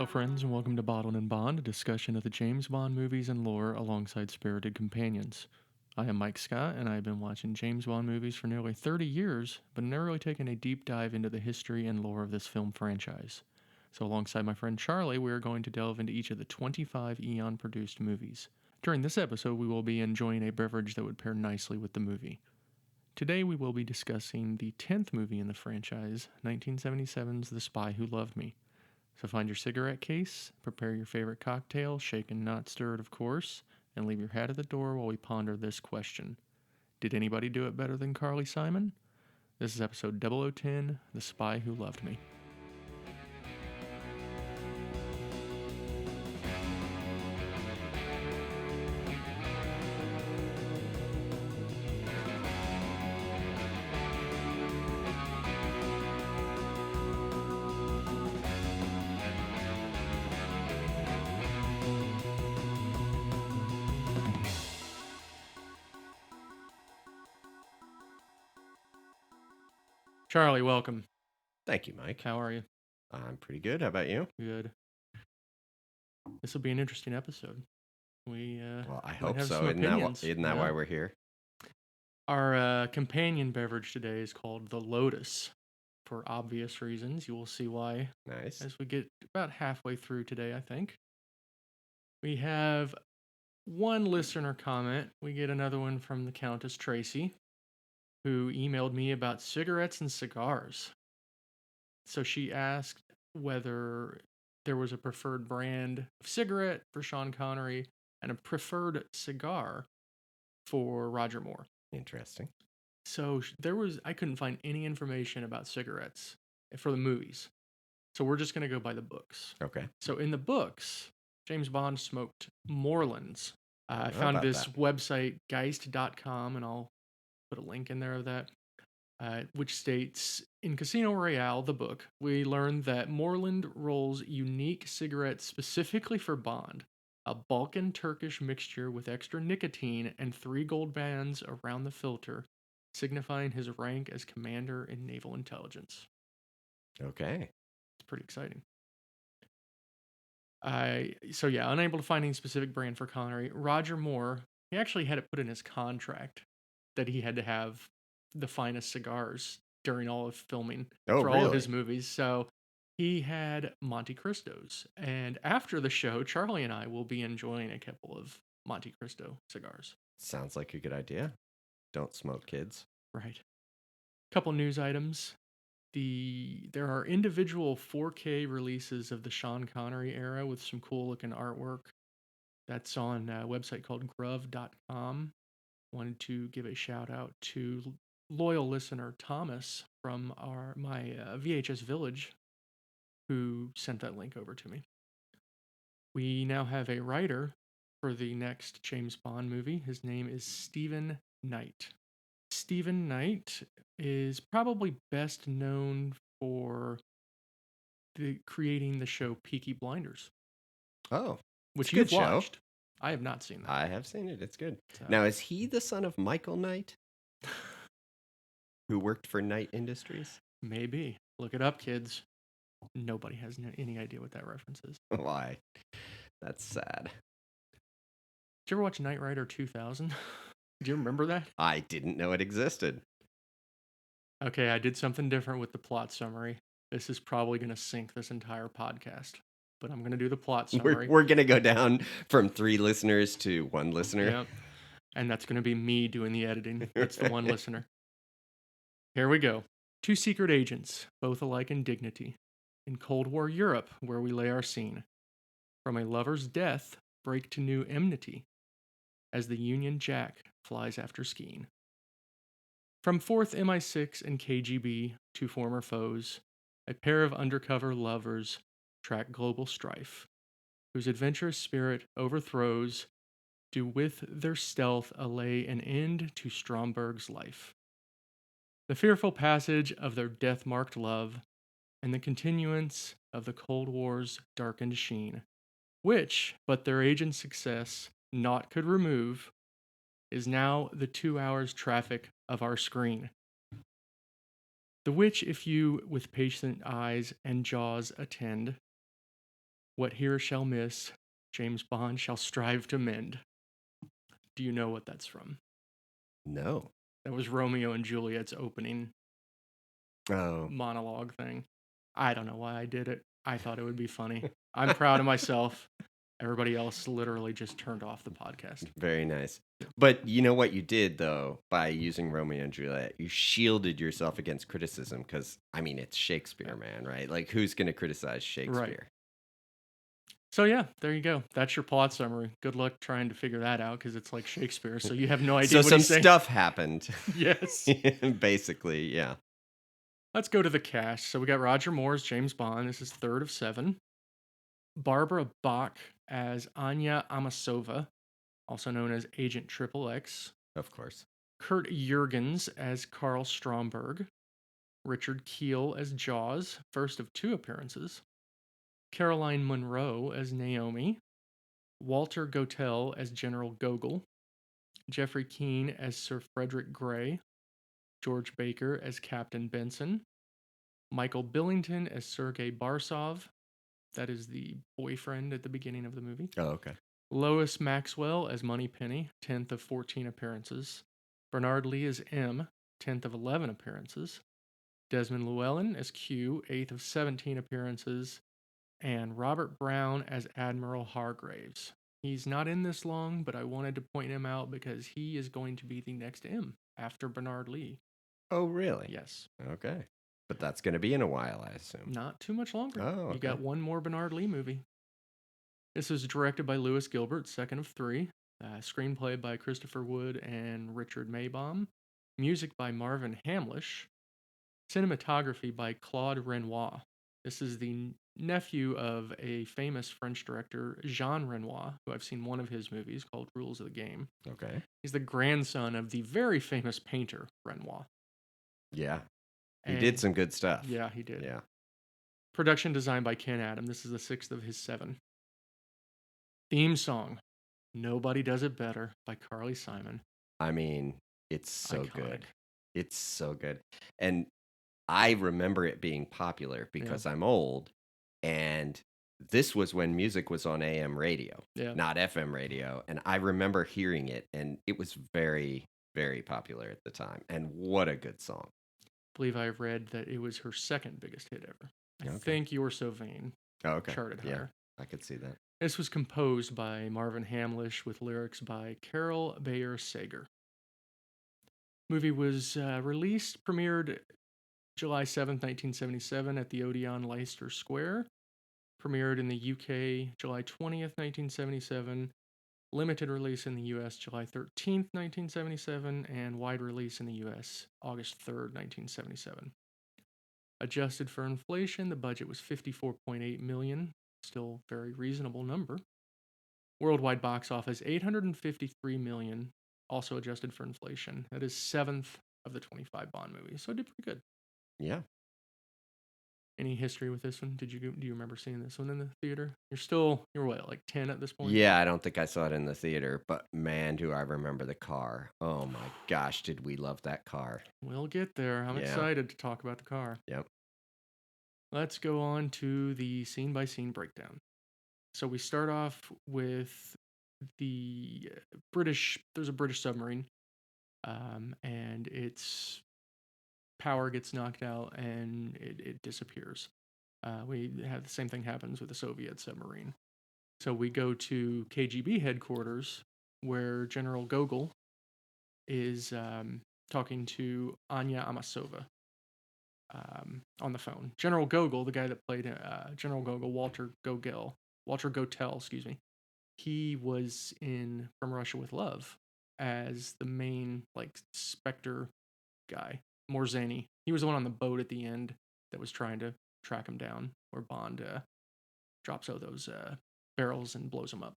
Hello, friends, and welcome to Bottled and Bond, a discussion of the James Bond movies and lore alongside spirited companions. I am Mike Scott, and I have been watching James Bond movies for nearly 30 years, but never really taken a deep dive into the history and lore of this film franchise. So, alongside my friend Charlie, we are going to delve into each of the 25 Eon produced movies. During this episode, we will be enjoying a beverage that would pair nicely with the movie. Today, we will be discussing the 10th movie in the franchise, 1977's The Spy Who Loved Me. So find your cigarette case, prepare your favorite cocktail, shaken not stirred of course, and leave your hat at the door while we ponder this question. Did anybody do it better than Carly Simon? This is episode 0010, The Spy Who Loved Me. Charlie, welcome. Thank you, Mike. How are you? I'm pretty good. How about you? Good. This will be an interesting episode. We Well, I might hope have so. some Isn't opinions. that why we're here? Our companion beverage today is called the Lotus. For obvious reasons, you will see why Nice. as we get about halfway through today, I think. We have one listener comment. We get another one from the Countess Tracy, who emailed me about cigarettes and cigars. So she asked whether there was a preferred brand of cigarette for Sean Connery and a preferred cigar for Roger Moore. Interesting. So I couldn't find any information about cigarettes for the movies. So we're just going to go by the books. Okay. So in the books, James Bond smoked Morelands. I found about this that. website, geist.com, and I'll put a link in there of that, which states, in Casino Royale, the book, we learned that Moreland rolls unique cigarettes specifically for Bond, a Balkan Turkish mixture with extra nicotine and 3 gold bands around the filter, signifying his rank as commander in naval intelligence. Okay. It's pretty exciting. Unable to find any specific brand for Connery. Roger Moore, he actually had it put in his contract that he had to have the finest cigars during all of filming Oh, for all of his really? movies. So he had Monte Cristos. And after the show, Charlie and I will be enjoying a couple of Monte Cristo cigars. Sounds like a good idea. Don't smoke, kids. Right. Couple news items. There are individual 4K releases of the Sean Connery era with some cool looking artwork. That's on a website called gruv.com. Wanted to give a shout out to loyal listener Thomas from my VHS Village, who sent that link over to me. We now have a writer for the next James Bond movie. His name is Stephen Knight. Stephen Knight is probably best known for creating the show Peaky Blinders, Oh, which it's a good you've show. watched. I have not seen that. I have seen it. It's good. So. Now, is he the son of Michael Knight, who worked for Knight Industries? Maybe. Look it up, kids. Nobody has any idea what that reference is. Why? That's sad. Did you ever watch Knight Rider 2000? Do you remember that? I didn't know it existed. Okay, I did something different with the plot summary. This is probably going to sink this entire podcast, but I'm going to do the plot summary. We're going to go down from 3 listeners to 1 listener. Yep. And that's going to be me doing the editing. That's the one listener. Here we go. 2 secret agents, both alike in dignity. In Cold War Europe, where we lay our scene. From a lover's death, break to new enmity. As the Union Jack flies after skiing. From 4th MI6 and KGB, 2 former foes, a pair of undercover lovers track global strife, whose adventurous spirit overthrows, do with their stealth allay an end to Stromberg's life. The fearful passage of their death-marked love, and the continuance of the Cold War's darkened sheen, which, but their agent's success, naught could remove, is now the 2 hours traffic of our screen. The which if you with patient eyes and jaws attend, What here shall miss, James Bond shall strive to mend. Do you know what that's from? No. That was Romeo and Juliet's opening Oh, monologue thing. I don't know why I did it. I thought it would be funny. I'm proud of myself. Everybody else literally just turned off the podcast. very nice. But you know what you did, though, by using Romeo and Juliet? You shielded yourself against criticism because, I mean, it's Shakespeare, man, right? Like, who's going to criticize Right. Shakespeare? So yeah, there you go. That's your plot summary. Good luck trying to figure that out because it's like Shakespeare, so you have no idea So what some he's saying. stuff happened. Yes. Basically, yeah. Let's go to the cast. So we got Roger Moore as James Bond. This is third of 7. Barbara Bach as Anya Amasova, also known as Agent Triple X. Of course. Kurt Jurgens as Carl Stromberg. Richard Keel as Jaws, first of 2 appearances. Caroline Munro as Naomi. Walter Gotell as General Gogol. Jeffrey Keane as Sir Frederick Grey. George Baker as Captain Benson. Michael Billington as Sergei Barsov. That is the boyfriend at the beginning of the movie. Oh, okay. Lois Maxwell as Moneypenny, 10th of 14 appearances. Bernard Lee as M, 10th of 11 appearances. Desmond Llewellyn as Q, 8th of 17 appearances. And Robert Brown as Admiral Hargraves. He's not in this long, but I wanted to point him out because he is going to be the next M after Bernard Lee. Oh, really? Yes. Okay. But that's going to be in a while, I assume. Not too much longer. Oh, okay. You got one more Bernard Lee movie. This was directed by Lewis Gilbert, second of 3. Screenplay by Christopher Wood and Richard Maybaum. Music by Marvin Hamlish. Cinematography by Claude Renoir. This is the nephew of a famous French director, Jean Renoir, who I've seen one of his movies called Rules of the Game. Okay. He's the grandson of the very famous painter, Renoir. Yeah. He And did some good stuff. yeah, he did. Yeah. Production design by Ken Adam. This is the 6th of his 7. Theme song, Nobody Does It Better by Carly Simon. I mean, it's so Iconic. good. It's so good. And I remember it being popular because I'm old. And this was when music was on AM radio, not FM radio. And I remember hearing it, and it was very, very popular at the time. And what a good song. I believe I've read that it was her second biggest hit ever. I think You're So Vain charted higher. I could see that. This was composed by Marvin Hamlish with lyrics by Carol Bayer Sager. Movie was premiered July 7th, 1977 at the Odeon Leicester Square. Premiered in the UK July 20th, 1977. Limited release in the US July 13th, 1977. And wide release in the US August 3rd, 1977. Adjusted for inflation, the budget was $54.8 million. Still very reasonable number. Worldwide box office $853 million, also adjusted for inflation. That is 7th of the 25 Bond movies, so it did pretty good. Yeah. Any history with this one? Do you remember seeing this one in the theater? You're what, like 10 at this point? Yeah, I don't think I saw it in the theater, but man, do I remember the car. Oh my gosh, did we love that car. We'll get there. I'm excited to talk about the car. Yep. Let's go on to the scene-by-scene breakdown. So we start off with the there's a British submarine, and its power gets knocked out and it disappears. We have the same thing happens with the Soviet submarine. So we go to KGB headquarters where General Gogol is talking to Anya Amasova on the phone. General Gogol, the guy that played General Gogol, Walter Gotell, excuse me. He was in From Russia with Love as the main Spectre guy, Morzani. He was the one on the boat at the end that was trying to track him down, where Bond drops out those barrels and blows him up.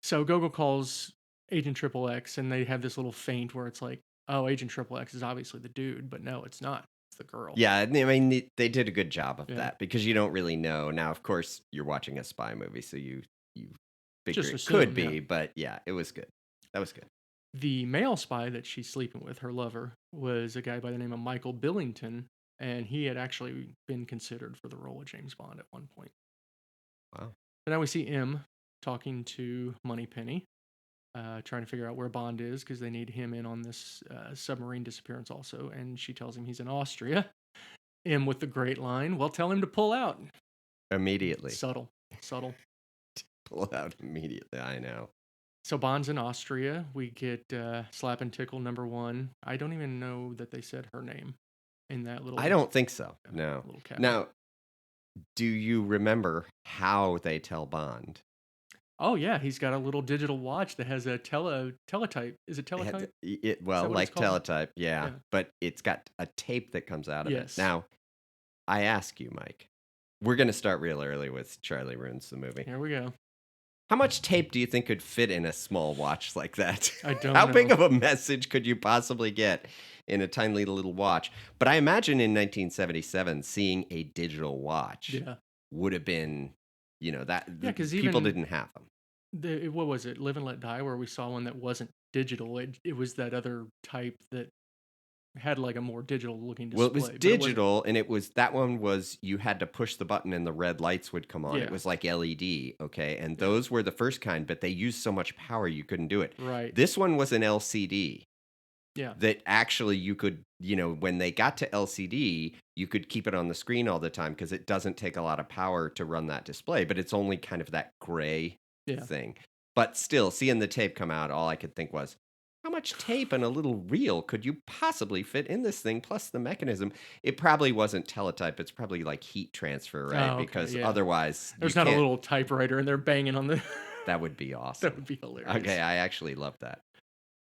So Gogol calls Agent Triple X, and they have this little feint where it's like, oh, Agent Triple X is obviously the dude, but no, it's not. It's the girl. Yeah, I mean, they did a good job of that because you don't really know. Now, of course, you're watching a spy movie, so you figure Just it assume, could be, but yeah, it was good. That was good. The male spy that she's sleeping with, her lover, was a guy by the name of Michael Billington, and he had actually been considered for the role of James Bond at one point. Wow. So now we see M talking to Moneypenny, trying to figure out where Bond is because they need him in on this submarine disappearance also. And she tells him he's in Austria. M with the great line, well, tell him to pull out. Immediately. Subtle, subtle. Pull out immediately, I know. So Bond's in Austria. We get Slap and Tickle #1. I don't even know that they said her name in that little... I don't think so, no. Little cabin. Now, do you remember how they tell Bond? Oh, yeah, he's got a little digital watch that has a teletype. Is it teletype? Well, like teletype, yeah, but it's got a tape that comes out of it. Now, I ask you, Mike, we're going to start real early with Charlie Ruins the Movie. Here we go. How much tape do you think could fit in a small watch like that? I don't know. How big of a message could you possibly get in a tiny little watch? But I imagine in 1977, seeing a digital watch would have been, that because people didn't have them. What was it? Live and Let Die, where we saw one that wasn't digital. It was that other type that had like a more digital looking display. Well, it was digital, and that one was you had to push the button and the red lights would come on. It was like LED, okay? And those were the first kind, but they used so much power you couldn't do it. Right. This one was an LCD. Yeah. That actually you could, when they got to LCD, you could keep it on the screen all the time because it doesn't take a lot of power to run that display, but it's only kind of that gray thing. But still, seeing the tape come out, all I could think was, how much tape and a little reel could you possibly fit in this thing? Plus the mechanism. It probably wasn't teletype. It's probably like heat transfer, right? Because otherwise... There's not a little typewriter and they're banging on the... That would be awesome. That would be hilarious. Okay, I actually love that.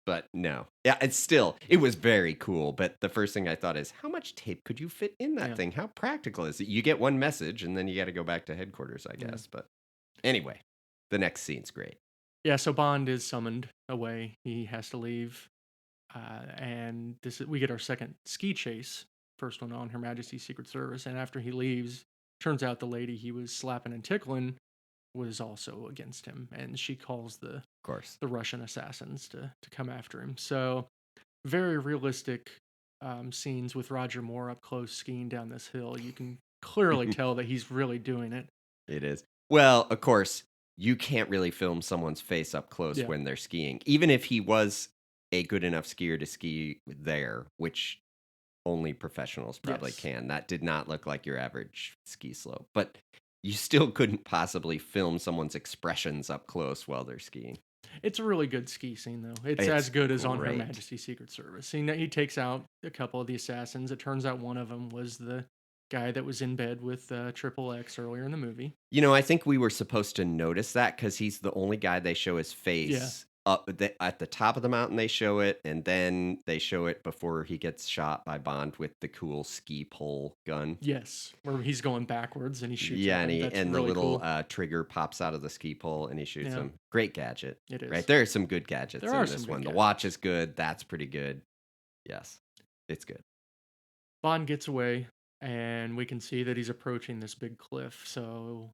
But no. Yeah, it was very cool. But the first thing I thought is, how much tape could you fit in that thing? How practical is it? You get one message and then you got to go back to headquarters, I guess. But anyway, the next scene's great. Yeah, so Bond is summoned away. He has to leave. And we get our second ski chase, first one on Her Majesty's Secret Service. And after he leaves, turns out the lady he was slapping and tickling was also against him. And she calls the Russian assassins to come after him. So very realistic scenes with Roger Moore up close skiing down this hill. You can clearly tell that he's really doing it. It is. Well, of course, you can't really film someone's face up close when they're skiing. Even if he was a good enough skier to ski there, which only professionals probably can. That did not look like your average ski slope. But you still couldn't possibly film someone's expressions up close while they're skiing. It's a really good ski scene, though. It's as good as on Her Majesty's Secret Service. He takes out a couple of the assassins. It turns out one of them was the guy that was in bed with Triple X earlier in the movie. I think we were supposed to notice that because he's the only guy they show his face. Up at the top of the mountain, they show it, and then they show it before he gets shot by Bond with the cool ski pole gun. Yes, where he's going backwards and he shoots. Yeah, and the little trigger pops out of the ski pole and he shoots him. Great gadget. It is. Right, there are some good gadgets in this one. The watch is good. That's pretty good. Yes, it's good. Bond gets away, and we can see that he's approaching this big cliff. So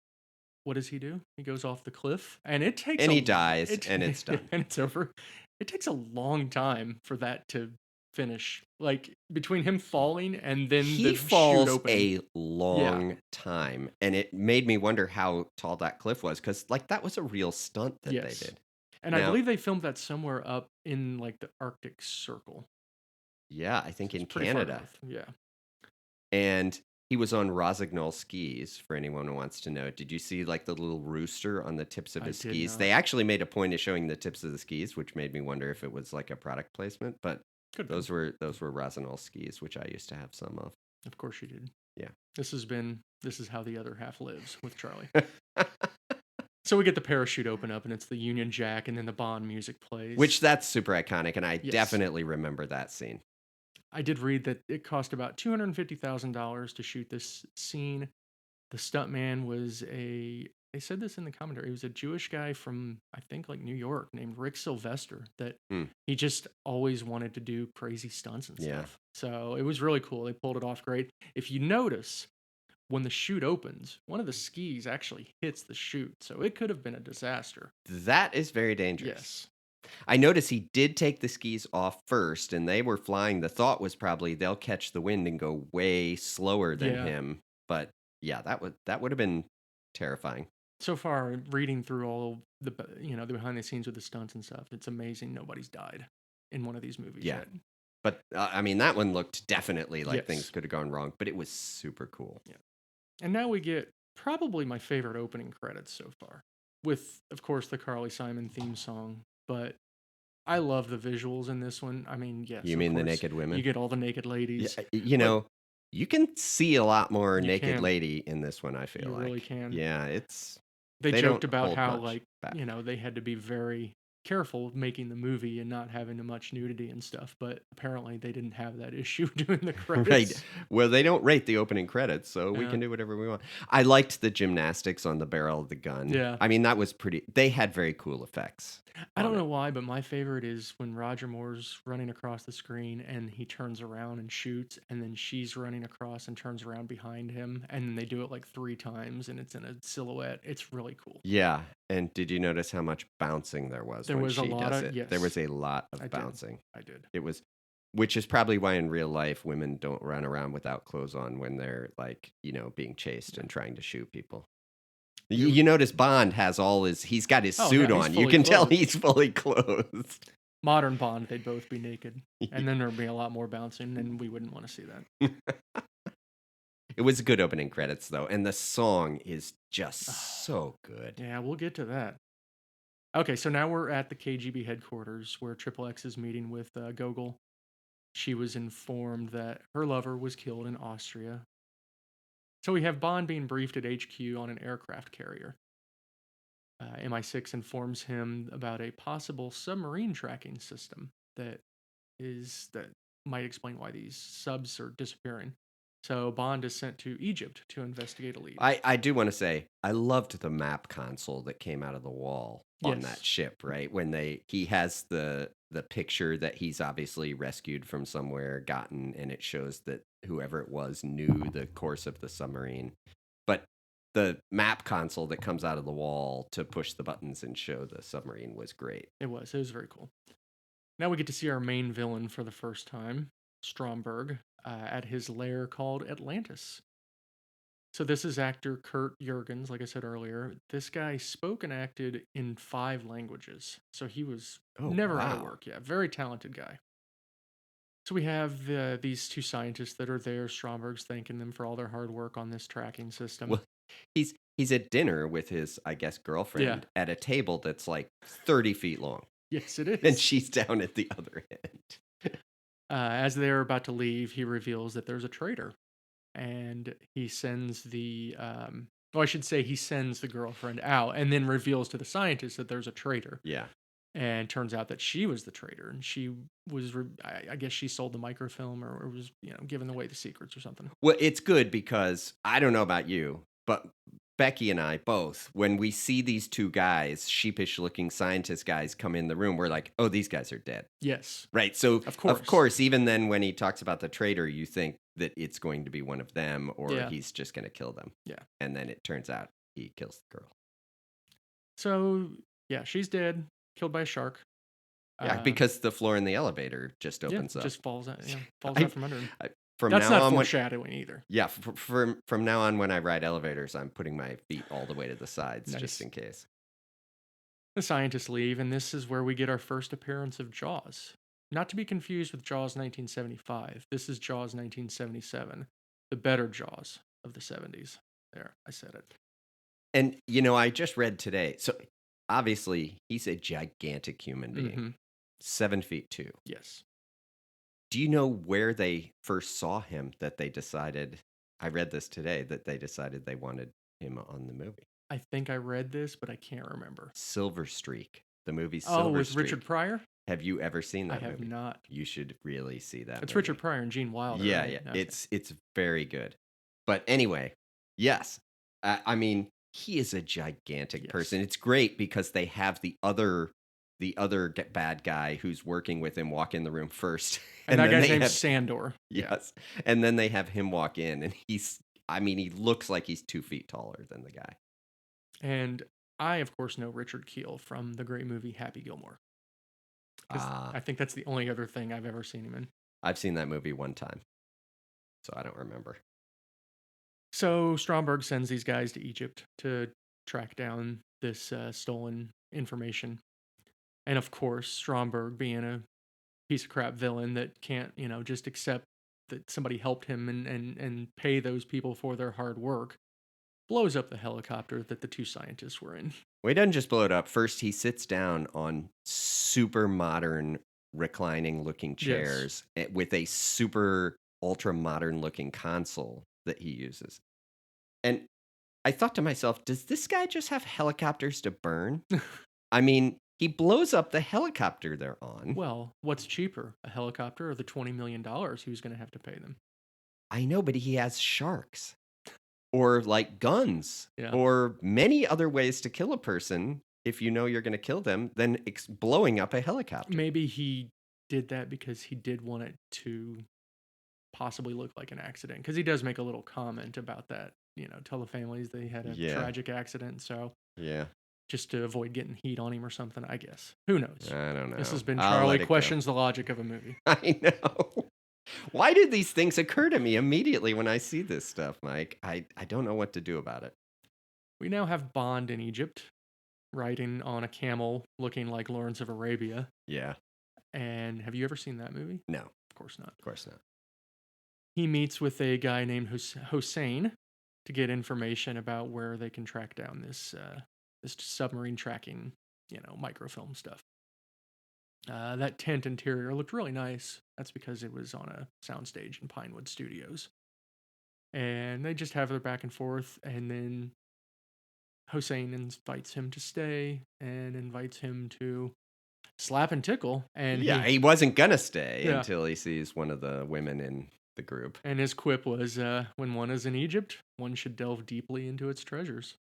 what does he do? He goes off the cliff, and it takes... And he dies, and it's done. And it's over. It takes a long time for that to finish. Like, between him falling and then he the falls chute opening. A long time, and it made me wonder how tall that cliff was, because, that was a real stunt that they did. And I believe they filmed that somewhere up in, the Arctic Circle. Yeah, I think in Canada. Yeah. And he was on Rosignol skis, for anyone who wants to know. Did you see, the little rooster on the tips of his skis? Not. They actually made a point of showing the tips of the skis, which made me wonder if it was, a product placement. But those were Rosignol skis, which I used to have some of. Of course you did. Yeah. This is how the other half lives with Charlie. So we get the parachute open up, and it's the Union Jack, and then the Bond music plays. Which, that's super iconic, and I definitely remember that scene. I did read that it cost about $250,000 to shoot this scene. The stuntman was they said this in the commentary, he was a Jewish guy from, I think, New York, named Rick Sylvester, that he just always wanted to do crazy stunts and stuff. So it was really cool. They pulled it off great. If you notice, when the chute opens, one of the skis actually hits the chute, so it could have been a disaster. That is very dangerous. Yes. I noticed he did take the skis off first, and they were flying. The thought was probably they'll catch the wind and go way slower than him. But yeah, that would have been terrifying. So far, reading through all the the behind the scenes with the stunts and stuff, it's amazing. Nobody's died in one of these movies Yeah. yet. But I mean, that one looked definitely like things Yes. could have gone wrong, but it was super cool. Yeah. And now we get probably my favorite opening credits so far, with of course the Carly Simon theme song. But I love the visuals in this one. I mean, yes, You of mean the course naked you women? get all the naked Yeah, ladies, you but know, you can see a lot more you naked can. lady in this one, I feel You really like. can. Yeah, it's They they joked don't about hold how, much like, back. they had to be very careful making the movie and not having too much nudity and stuff, but apparently they didn't have that issue doing the Right. credits. Well, they don't rate the opening credits, so we Yeah. can do whatever we want. I liked the gymnastics on the barrel of the gun. Yeah. I mean, that was pretty they had very cool effects I don't on know it. why, but my favorite is when Roger Moore's running across the screen and he turns around and shoots, and then she's running across and turns around behind him, and then they do it like 3 times and it's in a silhouette. It's really cool. Yeah, and did you notice how much bouncing there was There when was a she lot does of it? There was yes, a lot I of did. bouncing. I did. It was which is probably why in real life women don't run around without clothes on when they're like, being chased Yeah. and trying to shoot people. You You notice Bond has he's got his Oh, yeah, suit he's on. You fully can tell clothed. he's fully clothed. Modern Bond, they'd both be naked, and then there'd be a lot more bouncing, and we wouldn't wanna see that. It was good opening credits though, and the song is just so good. Yeah, we'll get to that. Okay, so now we're at the KGB headquarters where Triple X is meeting with, Gogol. She was informed that her lover was killed in Austria. So we have Bond being briefed at HQ on an aircraft carrier. MI6 informs him about a possible submarine tracking system that might explain why these subs are disappearing. So Bond is sent to Egypt to investigate a lead. I do want to say I loved the map console that came out of the wall on that Yes. ship, right? When he has the picture that he's obviously rescued from somewhere, gotten, and it shows that whoever it was knew the course of the submarine. But the map console that comes out of the wall to push the buttons and show the submarine was great. It was. It was very cool. Now we get to see our main villain for the first time, Stromberg, at his lair called Atlantis. So this is actor Kurt Jurgens, like I said earlier. This guy spoke and acted in 5 languages. So he was Oh, never out of wow. work. Yeah, very talented guy. So we have these 2 scientists that are there. Stromberg's thanking them for all their hard work on this tracking system. Well, he's at dinner with his, I guess, Yeah. girlfriend at a table that's like 30 feet long, Yes, it and is. she's down at the other end. As they're about to leave, he reveals that there's a traitor, and he sends well, I should say he sends the girlfriend out, and then reveals to the scientist that there's a traitor. Yeah. And turns out that she was the traitor, and she was, I guess, she sold the microfilm or was, giving away the secrets or something. Well, it's good because I don't know about you, but Becky and I both, when we see these 2 guys, sheepish looking scientist guys come in the room, we're like, oh, these guys are dead. Yes, Right. So, of of course. course, even then, when he talks about the traitor, you think that it's going to be one of them or Yeah, he's just going to kill them. yeah. And then it turns out he kills the girl. So yeah, she's dead, killed by a shark. Yeah, Um, because the floor in the elevator just yeah, opens up. just falls out. Yeah, falls I, out from under him. from That's now not on, when foreshadowing either. yeah, from now on, when I ride elevators, I'm putting my feet all the way to the sides just Nice. in case. The scientists leave, and this is where we get our first appearance of Jaws. Not to be confused with Jaws 1975. This is Jaws 1977, the better Jaws of the 70s. There, I said it. And I just read today. So obviously, he's a gigantic human being, Mm-hmm. 7'2". Yes. Do you know where they first saw him that they decided? I read this today that they decided they wanted him on the movie. I think I read this, but I can't remember. Silver Streak, the movie Oh, Silver with Richard Streak. Pryor? Have you ever seen I that have movie? not. You should really see that It's movie. Richard Pryor and Gene Wilder, Yeah, right? yeah. Okay. It's very good. But anyway, yes. I mean, he is a gigantic person. Yes. It's great because they have the other bad guy who's working with him walk in the room first. And that then guy's they name's have Sandor. Yeah. yes. And then they have him walk in and he looks like he's 2 feet taller than the guy. And I, of course, know Richard Kiel from the great movie Happy Gilmore. Because I think that's the only other thing I've ever seen him in. I've seen that movie one time, so I don't remember. So Stromberg sends these guys to Egypt to track down this stolen information. And of course, Stromberg, being a piece of crap villain that can't, just accept that somebody helped him and pay those people for their hard work, blows up the helicopter that the two scientists were in. Well, he doesn't just blow it up. First, he sits down on super modern reclining looking Yes. chairs with a super ultra modern looking console that he uses. And I thought to myself, does this guy just have helicopters to burn? I mean, he blows up the helicopter they're on. Well, what's cheaper, a helicopter or the $20 million he was going to have to pay them? I know, but he has sharks or like guns Yeah. or many other ways to kill a person if you know you're going to kill them than blowing up a helicopter. Maybe he did that because he did want it to possibly look like an accident, because he does make a little comment about that, tell the families they had a tragic accident, so Yeah. just to avoid getting heat on him or something, I guess. Who knows? I don't know. This has been I'll Charlie let it go. Questions the Logic of a Movie. I know. Why did these things occur to me immediately when I see this stuff, Mike? I don't know what to do about it. We now have Bond in Egypt, riding on a camel looking like Lawrence of Arabia. Yeah. And have you ever seen that movie? No. Of course not. Of course not. He meets with a guy named Hossein to get information about where they can track down this submarine tracking, microfilm stuff. That tent interior looked really nice. That's because it was on a soundstage in Pinewood Studios. And they just have their back and forth, and then Hossein invites him to stay and invites him to slap and tickle. And he wasn't gonna stay until he sees one of the women in the group. And his quip was, when one is in Egypt, one should delve deeply into its treasures.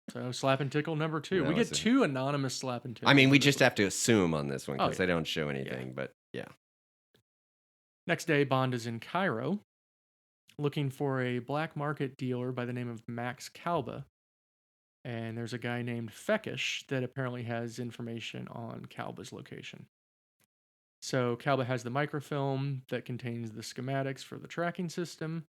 So slap and tickle number 2. We get 2 anonymous slap and tickle. I mean, we just have to assume on this one because they don't show anything, but yeah. Next day, Bond is in Cairo looking for a black market dealer by the name of Max Kalba. And there's a guy named Fekish that apparently has information on Kalba's location. So Kalba has the microfilm that contains the schematics for the tracking system.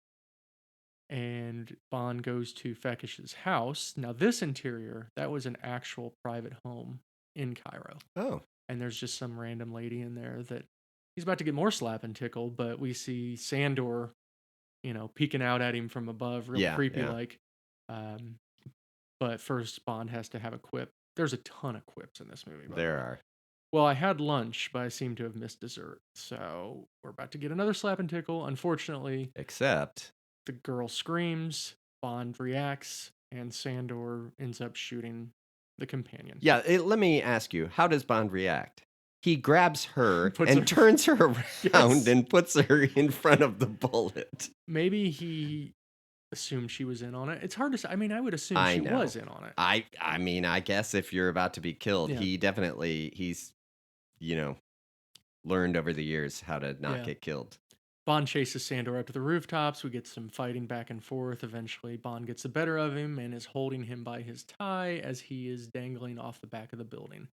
And Bond goes to Fekish's house. Now, this interior, that was an actual private home in Cairo. Oh. And there's just some random lady in there that he's about to get more slap and tickle, but we see Sandor, peeking out at him from above, real creepy-like. But first, Bond has to have a quip. There's a ton of quips in this movie. There are. Well, I had lunch, but I seem to have missed dessert. So we're about to get another slap and tickle, unfortunately. Except the girl screams, Bond reacts, and Sandor ends up shooting the companion. Yeah, let me ask you, how does Bond react? He grabs her and turns her around and puts her in front of the bullet. Maybe he assumed she was in on it. It's hard to say. I mean, I would assume she was in on it. I mean, I guess if you're about to be killed, he's learned over the years how to not get killed. Bond chases Sandor up to the rooftops. We get some fighting back and forth. Eventually, Bond gets the better of him and is holding him by his tie as he is dangling off the back of the building.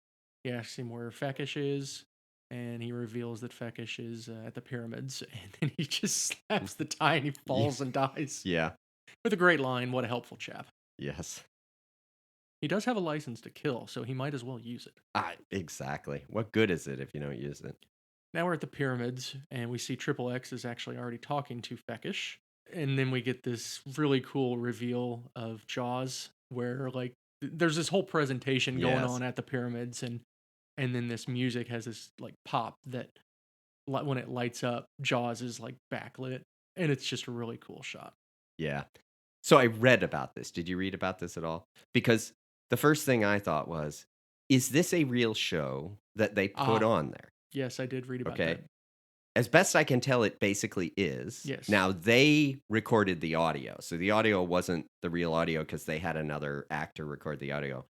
He asks him where Fekish is, and he reveals that Fekish is at the pyramids, and then he just slaps the tie and he falls and dies. Yeah. With a great line, what a helpful chap. Yes. He does have a license to kill, so he might as well use it. Exactly. What good is it if you don't use it? Now we're at the pyramids, and we see Triple X is actually already talking to Fekish. And then we get this really cool reveal of Jaws, where there's this whole presentation going on at the pyramids, and then this music has this pop that when it lights up, Jaws is backlit, and it's just a really cool shot. Yeah. So I read about this. Did you read about this at all? Because the first thing I thought was, is this a real show that they put on there? Yes, I did read about that. As best I can tell, it basically is. Yes. Now, they recorded the audio. So the audio wasn't the real audio because they had another actor record the audio.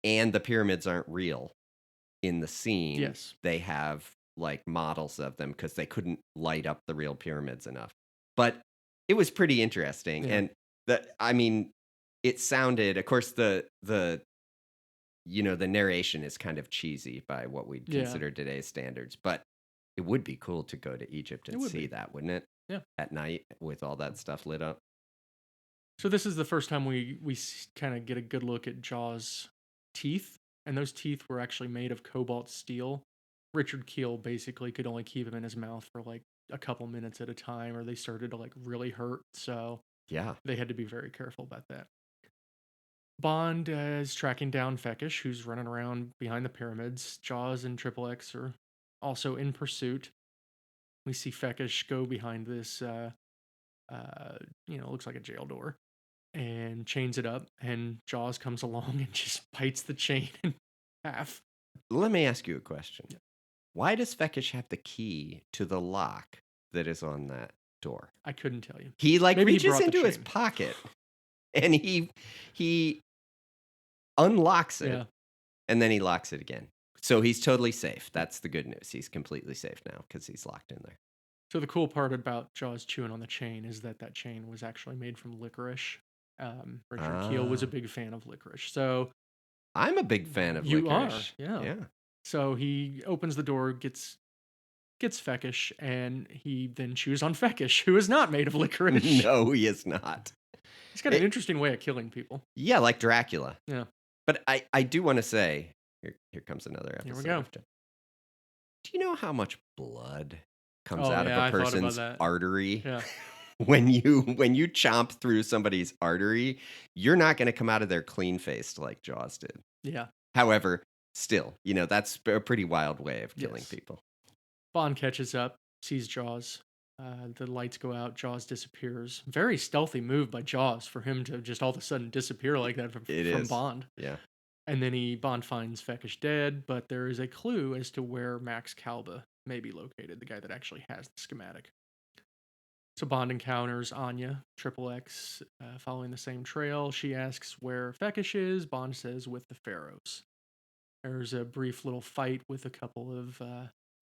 And the pyramids aren't real in the scene. Yes. They have models of them because they couldn't light up the real pyramids enough. But it was pretty interesting. Yeah. And it sounded, of course, the narration is kind of cheesy by what we'd consider today's standards, but it would be cool to go to Egypt and see that, wouldn't it? Yeah. At night with all that stuff lit up. So this is the first time we kind of get a good look at Jaws' teeth, and those teeth were actually made of cobalt steel. Richard Keel basically could only keep them in his mouth for like a couple minutes at a time, or they started to like really hurt. So Yeah. they had to be very careful about that. Bond is tracking down Feckish, who's running around behind the pyramids. Jaws and Triple X are also in pursuit. We see Feckish go behind this, looks like a jail door, and chains it up. And Jaws comes along and just bites the chain in half. Let me ask you a question. Yeah. Why does Feckish have the key to the lock that is on that door? I couldn't tell you. He like Maybe he reaches brought the into his chain. pocket and he unlocks it Yeah. and then he locks it again. So he's totally safe. That's the good news. He's completely safe now because he's locked in there. So the cool part about Jaws chewing on the chain is that chain was actually made from licorice. Richard Keel was a big fan of licorice. So I'm a big fan of you licorice. are, yeah. Yeah. So he opens the door, gets Feckish, and he then chews on Feckish, who is not made of licorice. No, he is not. He's got an interesting way of killing people. Yeah, like Dracula. Yeah. But I do want to say, here comes another episode. Here we go. Do you know how much blood comes Oh, out yeah, of a I thought about person's that. artery? Yeah. When you chomp through somebody's artery, you're not going to come out of there clean faced like Jaws did. Yeah. However, still, that's a pretty wild way of killing Yes. people. Bond catches up, sees Jaws. The lights go out. Jaws disappears. Very stealthy move by Jaws for him to just all of a sudden disappear like that from Bond. Yeah. And then Bond finds Feckish dead, but there is a clue as to where Max Kalba may be located, the guy that actually has the schematic. So Bond encounters Anya, Triple X, following the same trail. She asks where Feckish is. Bond says with the Pharaohs. There's a brief little fight with a couple of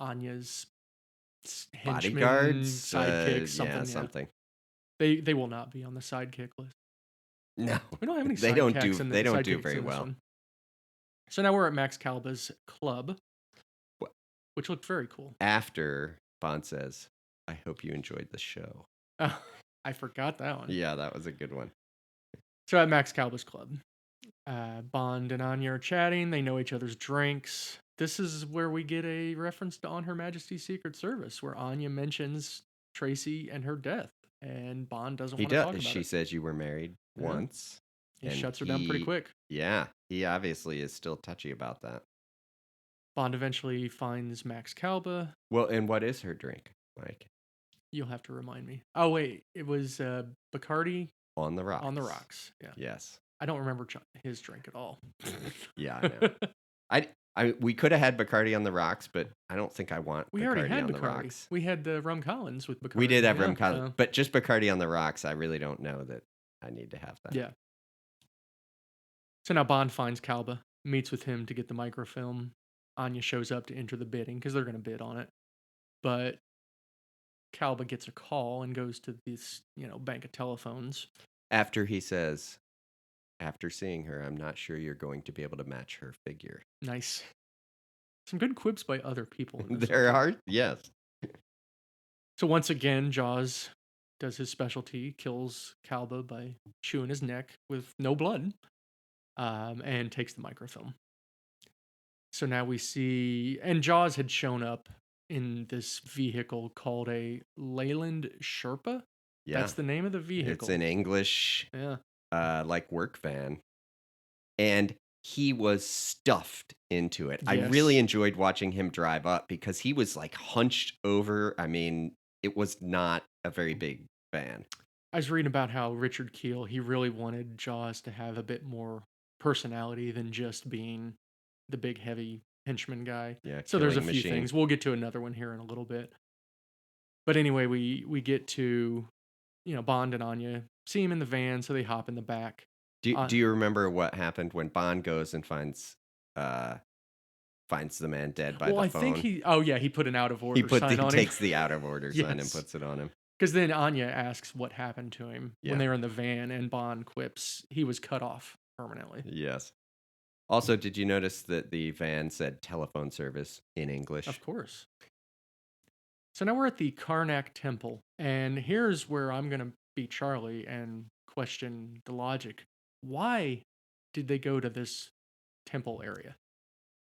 Anya's henchmen, Bodyguards, sidekicks, something. Yeah, something. They will not be on the sidekick list. No, we don't have any. They don't do. They don't do very well. One. So now we're at Max Kalba's club, which looked very cool. After Bond says, "I hope you enjoyed the show." Oh, I forgot that one. Yeah, that was a good one. So at Max Kalba's club, Bond and Anya are chatting. They know each other's drinks. This is where we get a reference to On Her Majesty's Secret Service, where Anya mentions Tracy and her death, and Bond doesn't want to talk about She it. says you were married once. He shuts her down pretty quick. Yeah, he obviously is still touchy about that. Bond eventually finds Max Kalba. Well, and what is her drink, Mike? You'll have to remind me. Oh, wait. It was Bacardi. On the rocks. On the rocks, yeah. Yes. I don't remember his drink at all. Yeah, I know. We could have had Bacardi on the rocks, but I don't think I want we Bacardi already had on Bacardi. the rocks. We had Rum Collins with Bacardi. We did have Rum Collins, but just Bacardi on the rocks, I really don't know that I need to have that. Yeah. So now Bond finds Kalba, meets with him to get the microfilm. Anya shows up to enter the bidding because they're going to bid on it. But Kalba gets a call and goes to this, bank of telephones. After he says, after seeing her, I'm not sure you're going to be able to match her figure. Nice. Some good quips by other people. There are, yes. So once again, Jaws does his specialty, kills Kalba by chewing his neck with no blood, and takes the microfilm. So now we see, and Jaws had shown up in this vehicle called a Leyland Sherpa. Yeah. That's the name of the vehicle. It's an English, yeah, like work van. And he was stuffed into it. Yes. I really enjoyed watching him drive up because he was like hunched over. I mean, it was not a very big van. I was reading about how Richard Keel, he really wanted Jaws to have a bit more personality than just being the big heavy henchman guy. Yeah. So there's a few things. We'll get to another one here in a little bit. But anyway, we get to, Bond and Anya see him in the van, so they hop in the back. Do you remember what happened when Bond goes and finds the man dead by the phone? Well, I think he put an out of order sign on him. He takes the out of order sign and puts it on him. Because then Anya asks what happened to him when they were in the van, and Bond quips he was cut off permanently. Yes. Also, did you notice that the van said telephone service in English? Of course. So now we're at the Karnak Temple, and here's where I'm going to be Charlie and question the logic. Why did they go to this temple area?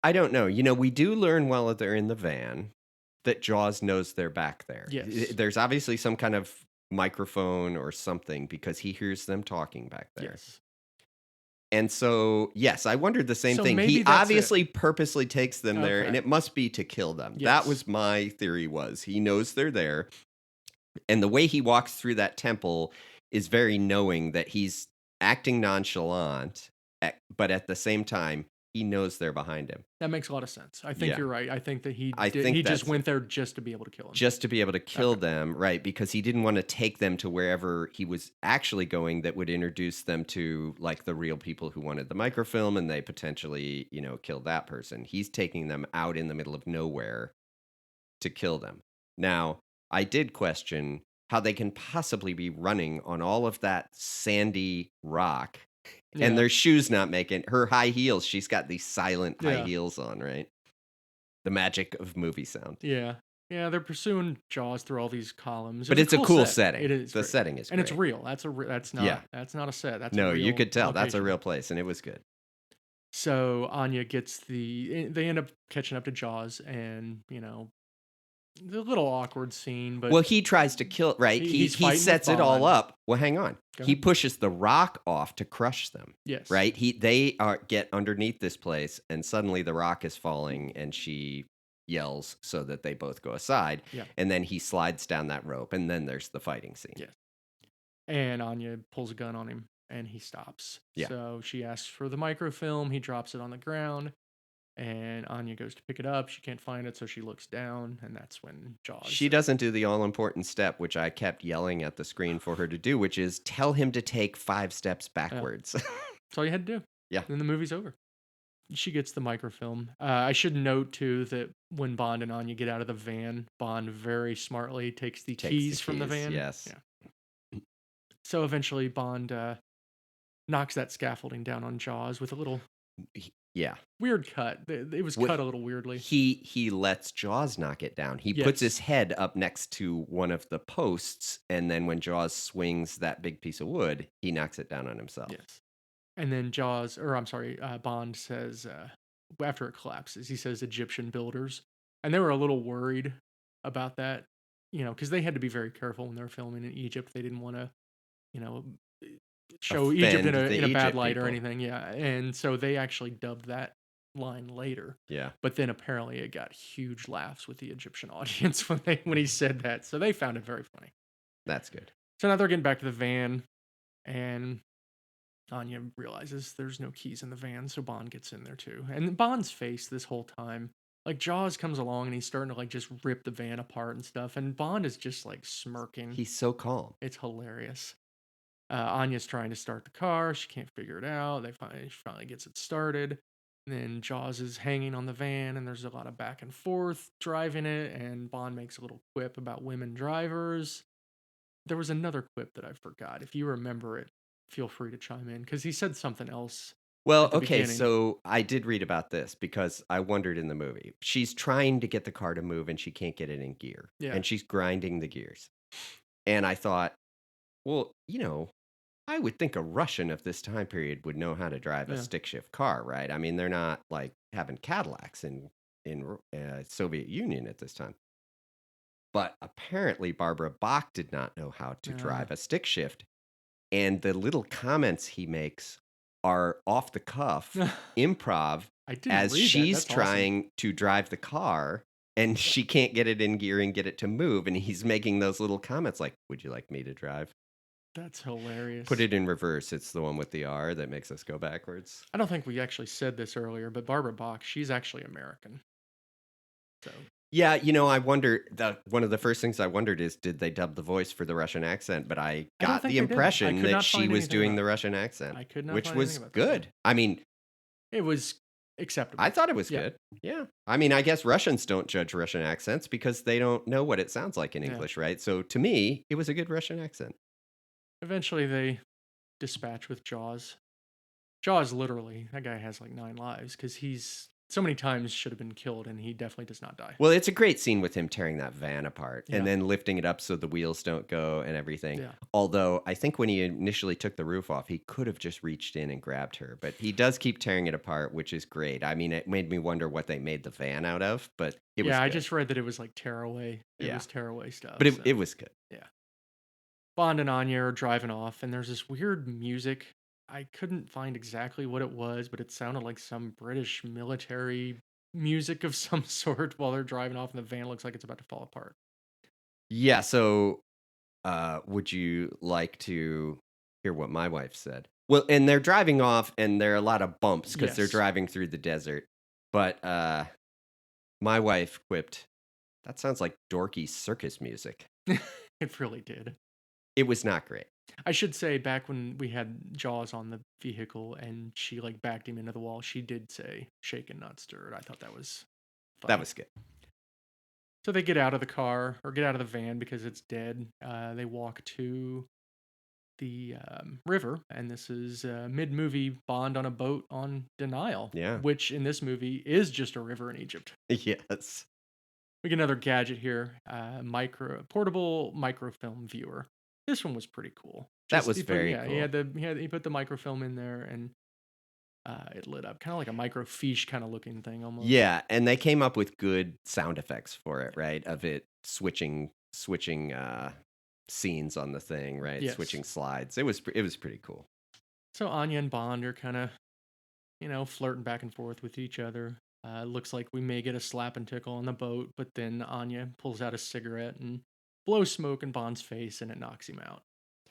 I don't know. You know, we do learn while they're in the van that Jaws knows they're back there. Yes. There's obviously some kind of microphone or something because he hears them talking back there. Yes. And so, yes, I wondered the same So thing. He maybe that's it. obviously purposely takes them there, and Okay. it must be to kill them. That Yes. was my theory was he knows they're there. And the way he walks through that temple is very knowing that he's acting nonchalant, but at the same time, he knows they're behind him. That makes a lot of sense. I think Yeah. you're right. I think that I think he just that's went there just to be able to kill him. just to be able to kill Okay. them, right? Because he didn't want to take them to wherever he was actually going that would introduce them to like the real people who wanted the microfilm and they potentially, you know, kill that person. He's taking them out in the middle of nowhere to kill them. Now, I did question how they can possibly be running on all of that sandy rock and Yeah. their shoes not making her high heels. She's got these silent high Yeah. heels on, right? The magic of movie sound. Yeah. Yeah, they're pursuing Jaws through all these columns. But It's it's a cool set. setting. It is. The setting is And it's great. real. That's Yeah. that's not a set. That's a No, you real could tell. That's a location. real place, and it was good. So Anya gets they end up catching up to Jaws, and the little awkward scene, but Well, he tries to kill, right? he's He fighting with sets it all Bond. up. Well, hang on. Go He ahead. pushes the rock off to crush them, Yes. right? They get underneath this place, and suddenly the rock is falling, and she yells so that they both go aside. Yeah. And then he slides down that rope, and then there's the fighting scene. Yes. And Anya pulls a gun on him, and he stops. Yeah. So she asks for the microfilm. He drops it on the ground, and Anya goes to pick it up. She can't find it, so she looks down, and that's when Jaws. She doesn't do the all-important step, which I kept yelling at the screen for her to do, which is tell him to take 5 steps backwards. That's all you had to do. Yeah. Then the movie's over. She gets the microfilm. I should note, too, that when Bond and Anya get out of the van, Bond very smartly takes the keys from the van. Yes. Yeah. So eventually Bond knocks that scaffolding down on Jaws with a little Yeah. weird cut. It was cut a little weirdly. He lets Jaws knock it down. He puts his head up next to one of the posts, and then when Jaws swings that big piece of wood, he knocks it down on himself. Yes. And then Bond says, after it collapses, he says Egyptian builders. And they were a little worried about that, because they had to be very careful when they were filming in Egypt. They didn't want to, show Egypt in a bad light or anything. Yeah. And so they actually dubbed that line later. Yeah. But then apparently it got huge laughs with the Egyptian audience when he said that. So they found it very funny. That's good. So now they're getting back to the van, and Anya realizes there's no keys in the van, so Bond gets in there too. And Bond's face this whole time, like Jaws comes along and he's starting to like just rip the van apart and stuff, and Bond is just like smirking. He's so calm. It's hilarious. Anya's trying to start the car. She can't figure it out. She finally gets it started. And then Jaws is hanging on the van, and there's a lot of back and forth driving it, and Bond makes a little quip about women drivers. There was another quip that I forgot. If you remember it, feel free to chime in, because he said something else. Well, okay, so I did read about this because I wondered in the movie. She's trying to get the car to move and she can't get it in gear. Yeah. And she's grinding the gears. And I thought, well, I would think a Russian of this time period would know how to drive a stick shift car, right? I mean, they're not like having Cadillacs in Soviet Union at this time. But apparently Barbara Bach did not know how to drive a stick shift. And the little comments he makes are off the cuff, improv, as she's trying to drive the car and she can't get it in gear and get it to move. And he's making those little comments like, would you like me to drive? That's hilarious. Put it in reverse. It's the one with the R that makes us go backwards. I don't think we actually said this earlier, but Barbara Bach, she's actually American. So. Yeah, I wonder, one of the first things I wondered is, did they dub the voice for the Russian accent? But I got the impression that she was doing the Russian accent, which was good. I mean, it was acceptable. I thought it was good. Yeah. I mean, I guess Russians don't judge Russian accents because they don't know what it sounds like in English, right? So to me, it was a good Russian accent. Eventually, they dispatch with Jaws. Jaws, literally, that guy has like 9 lives because he's so many times should have been killed, and he definitely does not die. Well, it's a great scene with him tearing that van apart and Yeah. then lifting it up so the wheels don't go and everything. Yeah. Although I think when he initially took the roof off, he could have just reached in and grabbed her, but he does keep tearing it apart, which is great. I mean, it made me wonder what they made the van out of, but it was Yeah, I good. just read that it was like tearaway. It Yeah. was tearaway stuff. But So it was good. yeah. Bond and Anya are driving off, and there's this weird music. I couldn't find exactly what it was, but it sounded like some British military music of some sort while they're driving off, and the van looks like it's about to fall apart. Yeah, so would you like to hear what my wife said? Well, and they're driving off and there are a lot of bumps because they're Yes. driving through the desert. But my wife quipped, "That sounds like dorky circus music." It really did. It was not great. I should say, back when we had Jaws on the vehicle and she like backed him into the wall, she did say "shaken, not stirred." I thought that was That funny. was good. So they get out of the car or get out of the van because it's dead. They walk to the river, and this is mid-movie Bond on a boat on Denial, Yeah. which in this movie is just a river in Egypt. Yes. We get another gadget here, portable microfilm viewer. This one was pretty cool. That Just was he put, very yeah, cool. he put the microfilm in there, and it lit up, kind of like a microfiche kind of looking thing almost. Yeah, and they came up with good sound effects for it, right? Of it switching scenes on the thing, right? Yes. Switching slides. It was pretty cool. So Anya and Bond are kind of, flirting back and forth with each other. Looks like we may get a slap and tickle on the boat, but then Anya pulls out a cigarette and blows smoke in Bond's face, and it knocks him out.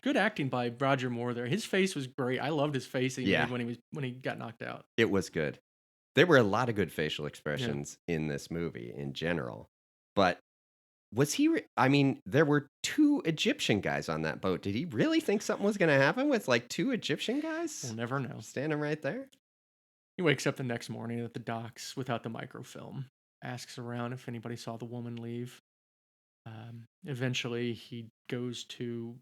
Good acting by Roger Moore there. His face was great. I loved his face he Yeah. made when he got knocked out. It was good. There were a lot of good facial Yeah. expressions in this movie in general. But was he I mean, there were 2 Egyptian guys on that boat. Did he really think something was gonna happen with, like, 2 Egyptian guys We'll never know. standing right there? He wakes up the next morning at the docks without the microfilm, asks around if anybody saw the woman leave. Eventually, he goes to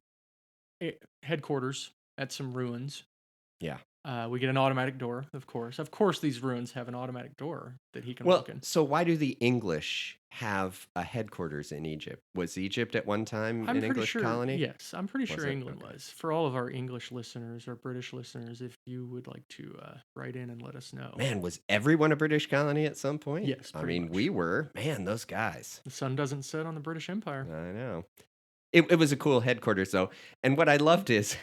headquarters at some ruins. Yeah. We get an automatic door, of course. Of course, these ruins have an automatic door that he can Well, walk in. so why do the English have a headquarters in Egypt? Was Egypt at one time I'm an pretty English sure. colony? Yes, I'm pretty Was sure it? England Okay. was. For all of our English listeners or British listeners, if you would like to write in and let us know. Man, was everyone a British colony at some point? Yes, I pretty mean, much. we were. Man, those guys. The sun doesn't set on the British Empire. I know. It was a cool headquarters, though. And what I loved is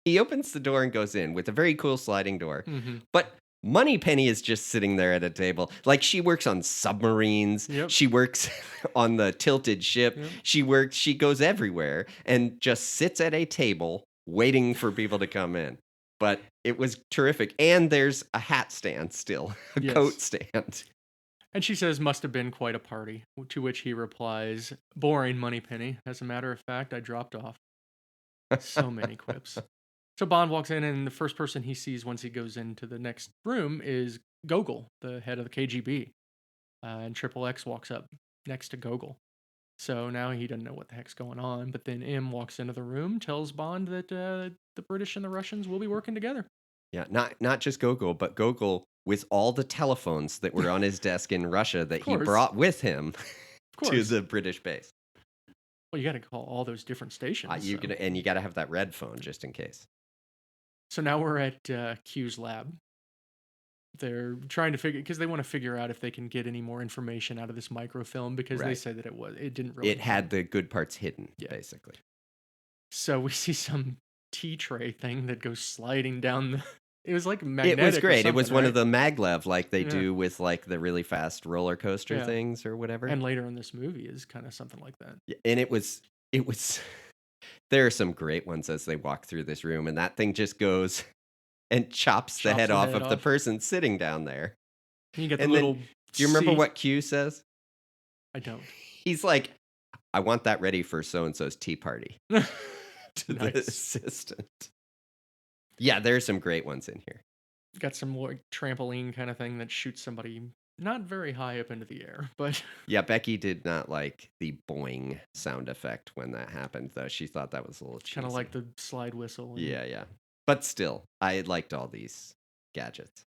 he opens the door and goes in with a very cool sliding door. Mm-hmm. But Moneypenny is just sitting there at a table. Like, she works on submarines. Yep. She works on the tilted ship. Yep. She goes everywhere and just sits at a table waiting for people to come in. But it was terrific. And there's a hat stand still, a Yes. coat stand. And she says, "Must have been quite a party." To which he replies, "Boring, Moneypenny. As a matter of fact, I dropped off." So many quips. So Bond walks in, and the first person he sees once he goes into the next room is Gogol, the head of the KGB. And Triple X walks up next to Gogol. So now he doesn't know what the heck's going on. But then M walks into the room, tells Bond that the British and the Russians will be working together. Yeah, not just Gogol, but Gogol with all the telephones that were on his desk in Russia that he course. brought with him Of to course. the British base. Well, you got to call all those different stations. You got to have that red phone just in case. So now we're at Q's lab. They're trying to figure, because they want to figure out if they can get any more information out of this microfilm, because they Right. said that it didn't really. It had the good parts hidden, Yeah. basically. So we see some tea tray thing that goes sliding down the. It was like magnetic. It was great. It was one right? of the maglev like they Yeah. do with like the really fast roller coaster Yeah. things or whatever. And later in this movie is kind of something like that. Yeah, and it was there are some great ones as they walk through this room, and that thing just goes and chops the head off of the person sitting down there. And you get the And little. then, do you remember seat. what Q says? I don't. He's like, "I want that ready for so and so's tea party." To the Nice. assistant. Yeah, there's some great ones in here. Got some more trampoline kind of thing that shoots somebody not very high up into the air, but Yeah, Becky did not like the boing sound effect when that happened, though. She thought that was a little cheesy. kind of like the slide whistle. Yeah. But still, I liked all these gadgets.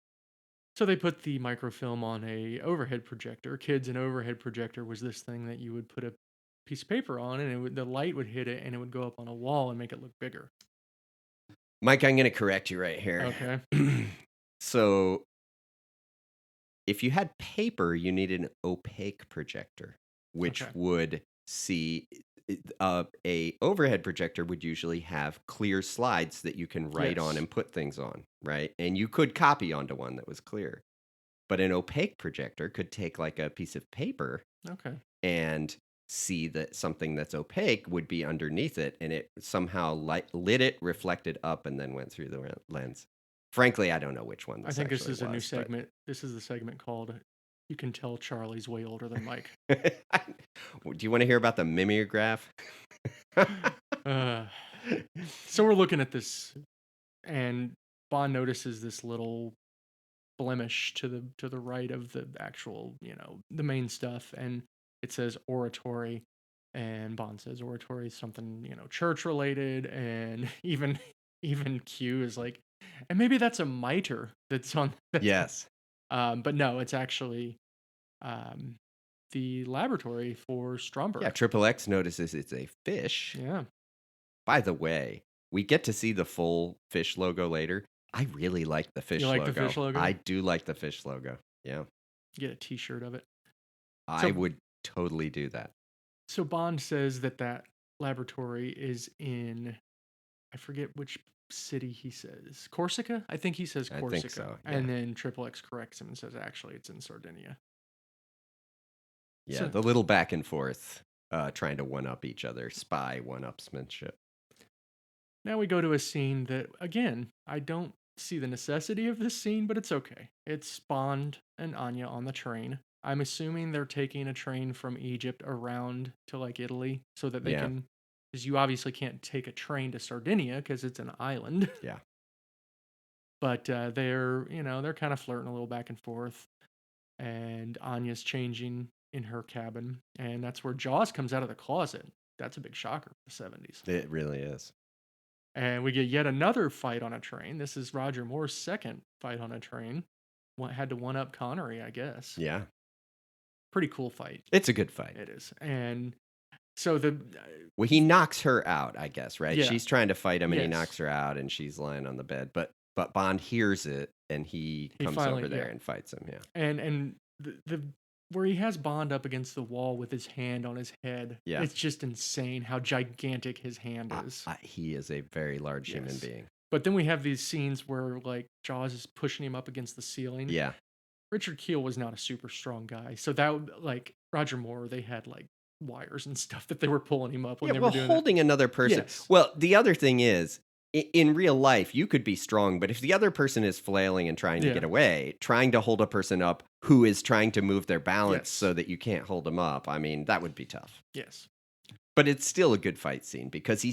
So they put the microfilm on a overhead projector. Kids, an overhead projector was this thing that you would put a piece of paper on, and the light would hit it, and it would go up on a wall and make it look bigger. Mike, I'm going to correct you right here. Okay. So if you had paper, you needed an opaque projector, which would see a overhead projector would usually have clear slides that you can write on and put things on, right? And you could copy onto one that was clear. But an opaque projector could take like a piece of paper and see that something that's opaque would be underneath it, and it somehow lit it, reflected up, and then went through the lens. Frankly, I don't know which one this I think this is was, a new segment. This is the segment called "You Can Tell Charlie's Way Older Than Mike." Do you want to hear about the mimeograph? So we're looking at this, and Bond notices this little blemish to the right of the actual, the main stuff, and it says oratory, and Bond says oratory is something, church related, and even Q is like, and maybe that's a mitre that's on. Yes. But no, it's actually the laboratory for Stromberg. Yeah, Triple X notices it's a fish. Yeah. By the way, we get to see the full fish logo later. I really like the fish logo. You like the fish logo? I do like the fish logo. Yeah. Get a t-shirt of it. I would totally do that. So Bond says that laboratory is in, I forget which city he says. Corsica? I think he says Corsica. I think so, yeah. And then Triple X corrects him and says, actually, it's in Sardinia. Yeah, the little back and forth, trying to one-up each other, spy one-upsmanship. Now we go to a scene that, again, I don't see the necessity of this scene, but it's okay. It's Bond and Anya on the train. I'm assuming they're taking a train from Egypt around to like Italy so that they can, because you obviously can't take a train to Sardinia because it's an island. Yeah. But they're kind of flirting a little back and forth, and Anya's changing in her cabin, and that's where Jaws comes out of the closet. That's a big shocker for the 70s. It really is. And we get yet another fight on a train. This is Roger Moore's second fight on a train. Had to one-up Connery, I guess. Yeah. Pretty cool fight. It's a good fight. It is. And so well, he knocks her out, I guess, right? Yeah. She's trying to fight him, and he knocks her out, and she's lying on the bed. But Bond hears it, and he comes finally, over there and fights him. Yeah. And the where he has Bond up against the wall with his hand on his head. Yeah. It's just insane how gigantic his hand is. He is a very large human being. But then we have these scenes where like Jaws is pushing him up against the ceiling. Yeah. Richard Kiel was not a super strong guy. So that like Roger Moore, they had like wires and stuff that they were pulling him up when they were doing holding another person. Yes. Well, the other thing is, in real life, you could be strong, but if the other person is flailing and trying to get away, trying to hold a person up who is trying to move their balance so that you can't hold them up, I mean, that would be tough. Yes. But it's still a good fight scene because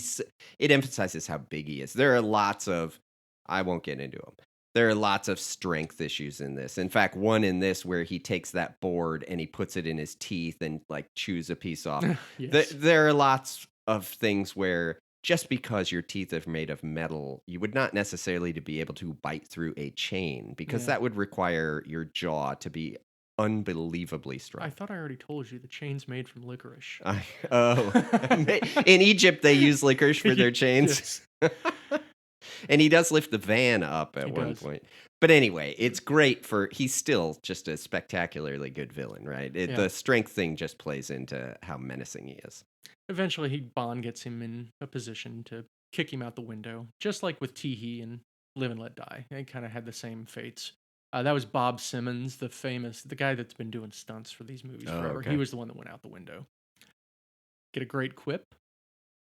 it emphasizes how big he is. There are lots of, I won't get into them. There are lots of strength issues in this. In fact, one in this where he takes that board and he puts it in his teeth and like chews a piece off. Yes. There are lots of things where just because your teeth are made of metal, you would not necessarily to be able to bite through a chain because that would require your jaw to be unbelievably strong. I thought I already told you the chain's made from licorice. In Egypt, they use licorice for their chains. And he does lift the van up at one point. But anyway, it's great he's still just a spectacularly good villain, right? The strength thing just plays into how menacing he is. Eventually, Bond gets him in a position to kick him out the window, just like with Teehee and Live and Let Die. They kind of had the same fates. That was Bob Simmons, the guy that's been doing stunts for these movies forever. Okay. He was the one that went out the window. Get a great quip.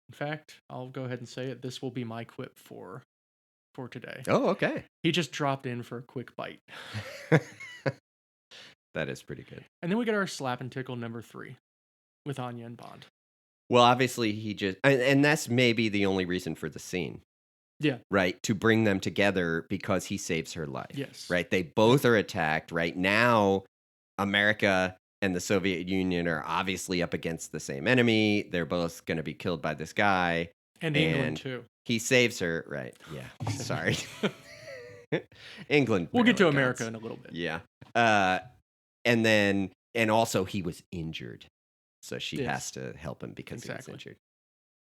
In fact, I'll go ahead and say it. This will be my quip for today. Oh, okay. He just dropped in for a quick bite. That is pretty good. And then we get our slap and tickle number 3 with Anya and Bond. Well, obviously he just, and that's maybe the only reason for the scene. Yeah. Right. To bring them together because he saves her life. Yes. Right. They both are attacked right now. America and the Soviet Union are obviously up against the same enemy. They're both going to be killed by this guy. And England too. He saves her. Right. Yeah. Sorry. England We'll get to barely America counts. in a little bit. Yeah. And also he was injured. So she has to help him because he was injured.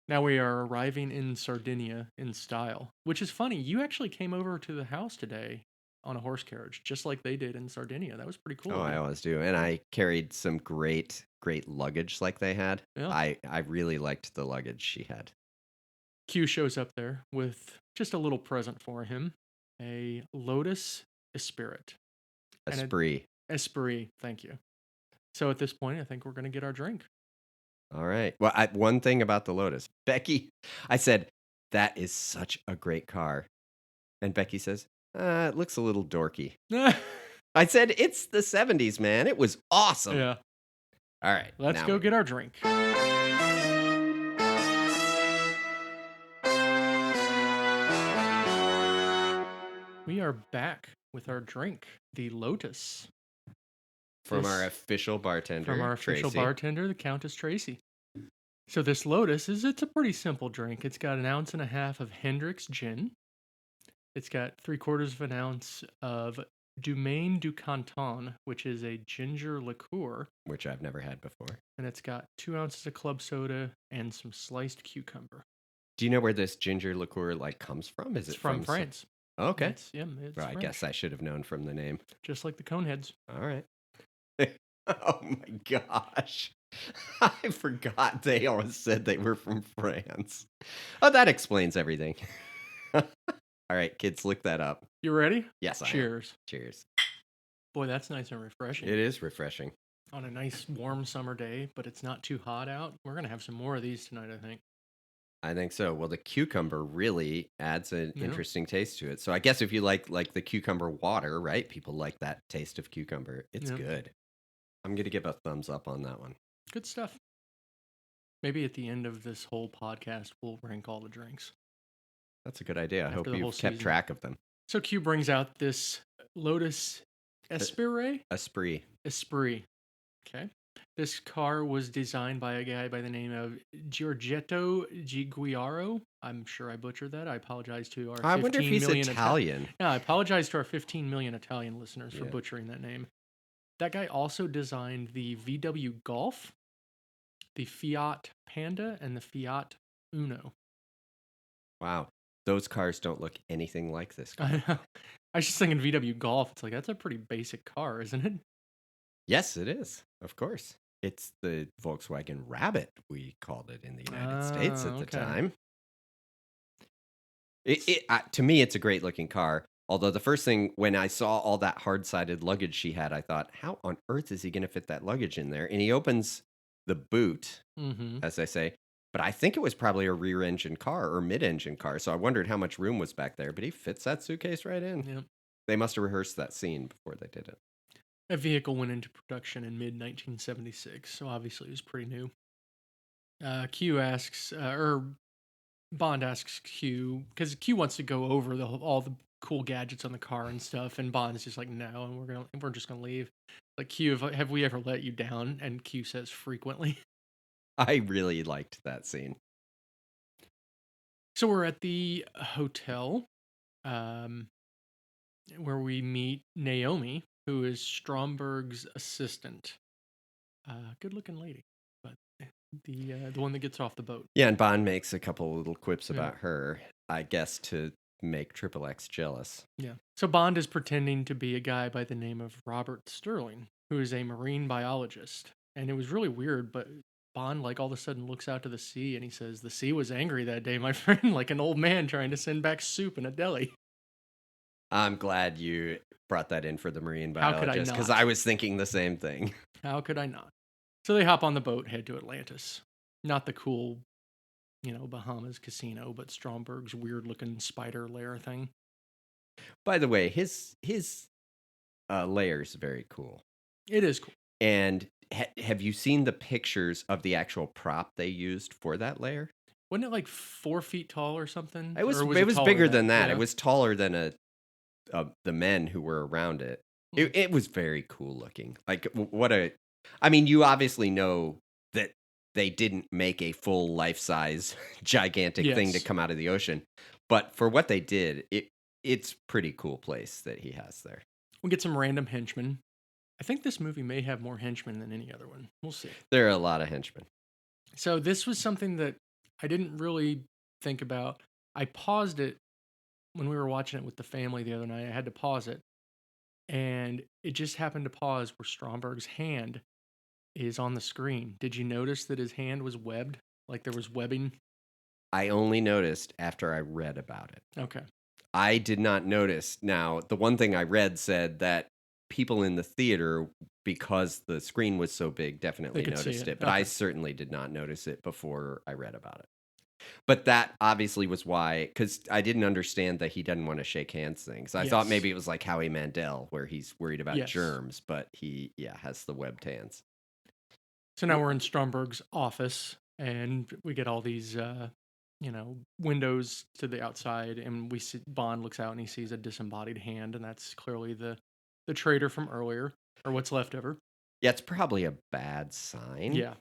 Now we are arriving in Sardinia in style, which is funny. You actually came over to the house today on a horse carriage, just like they did in Sardinia. That was pretty cool. Oh, I always do. And I carried some great luggage like they had. Yeah. I really liked the luggage she had. Q shows up there with just a little present for him, a Lotus Esprit. Esprit, thank you. So at this point, I think we're going to get our drink. All right. Well, one thing about the Lotus, Becky, I said, that is such a great car. And Becky says, it looks a little dorky. I said, it's the 70s, man. It was awesome. Yeah. All right. Let's go get our drink. We are back with our drink, the Lotus. From our official bartender, the Countess Tracy. So this Lotus it's a pretty simple drink. It's got 1.5 ounces of Hendrick's gin. It's got 3/4 of an ounce of Domaine du Canton, which is a ginger liqueur. Which I've never had before. And it's got 2 ounces of club soda and some sliced cucumber. Do you know where this ginger liqueur comes from? Is it from France? Okay. It's I guess I should have known from the name. Just like the Coneheads. All right. Oh my gosh. I forgot they always said they were from France. Oh, that explains everything. All right, kids, look that up. You ready? Yes, Cheers. Cheers. Boy, that's nice and refreshing. It is refreshing. On a nice warm summer day, but it's not too hot out. We're going to have some more of these tonight, I think. I think so. Well, the cucumber really adds an interesting taste to it. So I guess if you like the cucumber water, right? People like that taste of cucumber. It's good. I'm going to give a thumbs up on that one. Good stuff. Maybe at the end of this whole podcast, we'll rank all the drinks. That's a good idea. I hope you've kept track of them. So Q brings out this Lotus Esprit? Esprit. Okay. This car was designed by a guy by the name of Giorgetto Giguiaro. I'm sure I butchered that. I apologize to our 15 million... I wonder if he's Italian. Yeah, I apologize to our 15 million Italian listeners for butchering that name. That guy also designed the VW Golf, the Fiat Panda, and the Fiat Uno. Wow. Those cars don't look anything like this car. I know. I was just thinking VW Golf. It's like, that's a pretty basic car, isn't it? Yes, it is. Of course. It's the Volkswagen Rabbit, we called it in the United States at the time. To me, it's a great looking car. Although the first thing, when I saw all that hard-sided luggage she had, I thought, how on earth is he going to fit that luggage in there? And he opens the boot, as I say. But I think it was probably a rear-engine car or mid-engine car. So I wondered how much room was back there. But he fits that suitcase right in. Yep. They must have rehearsed that scene before they did it. That vehicle went into production in mid-1976, so obviously it was pretty new. Q asks, or Bond asks Q, because Q wants to go over all the cool gadgets on the car and stuff, and Bond's just like, no, and we're just gonna leave. Like, Q, have we ever let you down? And Q says, frequently. I really liked that scene. So we're at the hotel, where we meet Naomi, who is Stromberg's assistant. Good-looking lady, but the one that gets off the boat. Yeah, and Bond makes a couple little quips about her, I guess, to make Triple X jealous. Yeah. So Bond is pretending to be a guy by the name of Robert Sterling, who is a marine biologist. And it was really weird, but Bond, all of a sudden looks out to the sea and he says, "The sea was angry that day, my friend," like an old man trying to send back soup in a deli. I'm glad you brought that in for the marine biologist, because I was thinking the same thing. How could I not? So they hop on the boat, head to Atlantis. Not the cool, Bahamas casino, but Stromberg's weird-looking spider lair thing. By the way, his lair is very cool. It is cool. And have you seen the pictures of the actual prop they used for that lair? Wasn't it 4 feet tall or something? It was bigger than that. Yeah. It was taller than the men who were around it. It was very cool looking. You obviously know that they didn't make a full life-size gigantic thing to come out of the ocean. But for what they did, it it's pretty cool place that he has there. We get some random henchmen. I think this movie may have more henchmen than any other one. We'll see. There are a lot of henchmen. So this was something that I didn't really think about. I paused it when we were watching it with the family the other night. I had to pause it. And it just happened to pause where Stromberg's hand is on the screen. Did you notice that his hand was webbed? Like there was webbing? I only noticed after I read about it. Okay. I did not notice. Now, the one thing I read said that people in the theater, because the screen was so big, definitely noticed it. But I certainly did not notice it before I read about it. But that obviously was why, because I didn't understand that he doesn't want to shake hands things. I thought maybe it was like Howie Mandel, where he's worried about germs, but he, has the webbed hands. So now we're in Stromberg's office, and we get all these, windows to the outside, and we see Bond looks out and he sees a disembodied hand, and that's clearly the traitor from earlier, or what's left of her. Yeah, it's probably a bad sign. Yeah.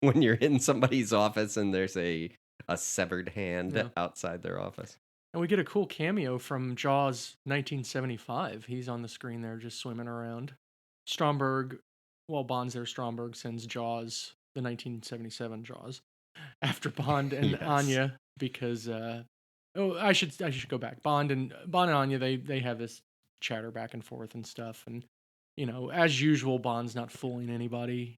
When you're in somebody's office and there's a severed hand outside their office. And we get a cool cameo from Jaws 1975. He's on the screen there just swimming around. Stromberg, while Bond's there, Stromberg sends Jaws, the 1977 Jaws, after Bond and Anya because I should go back. Bond and Anya, they have this chatter back and forth and stuff, and as usual, Bond's not fooling anybody.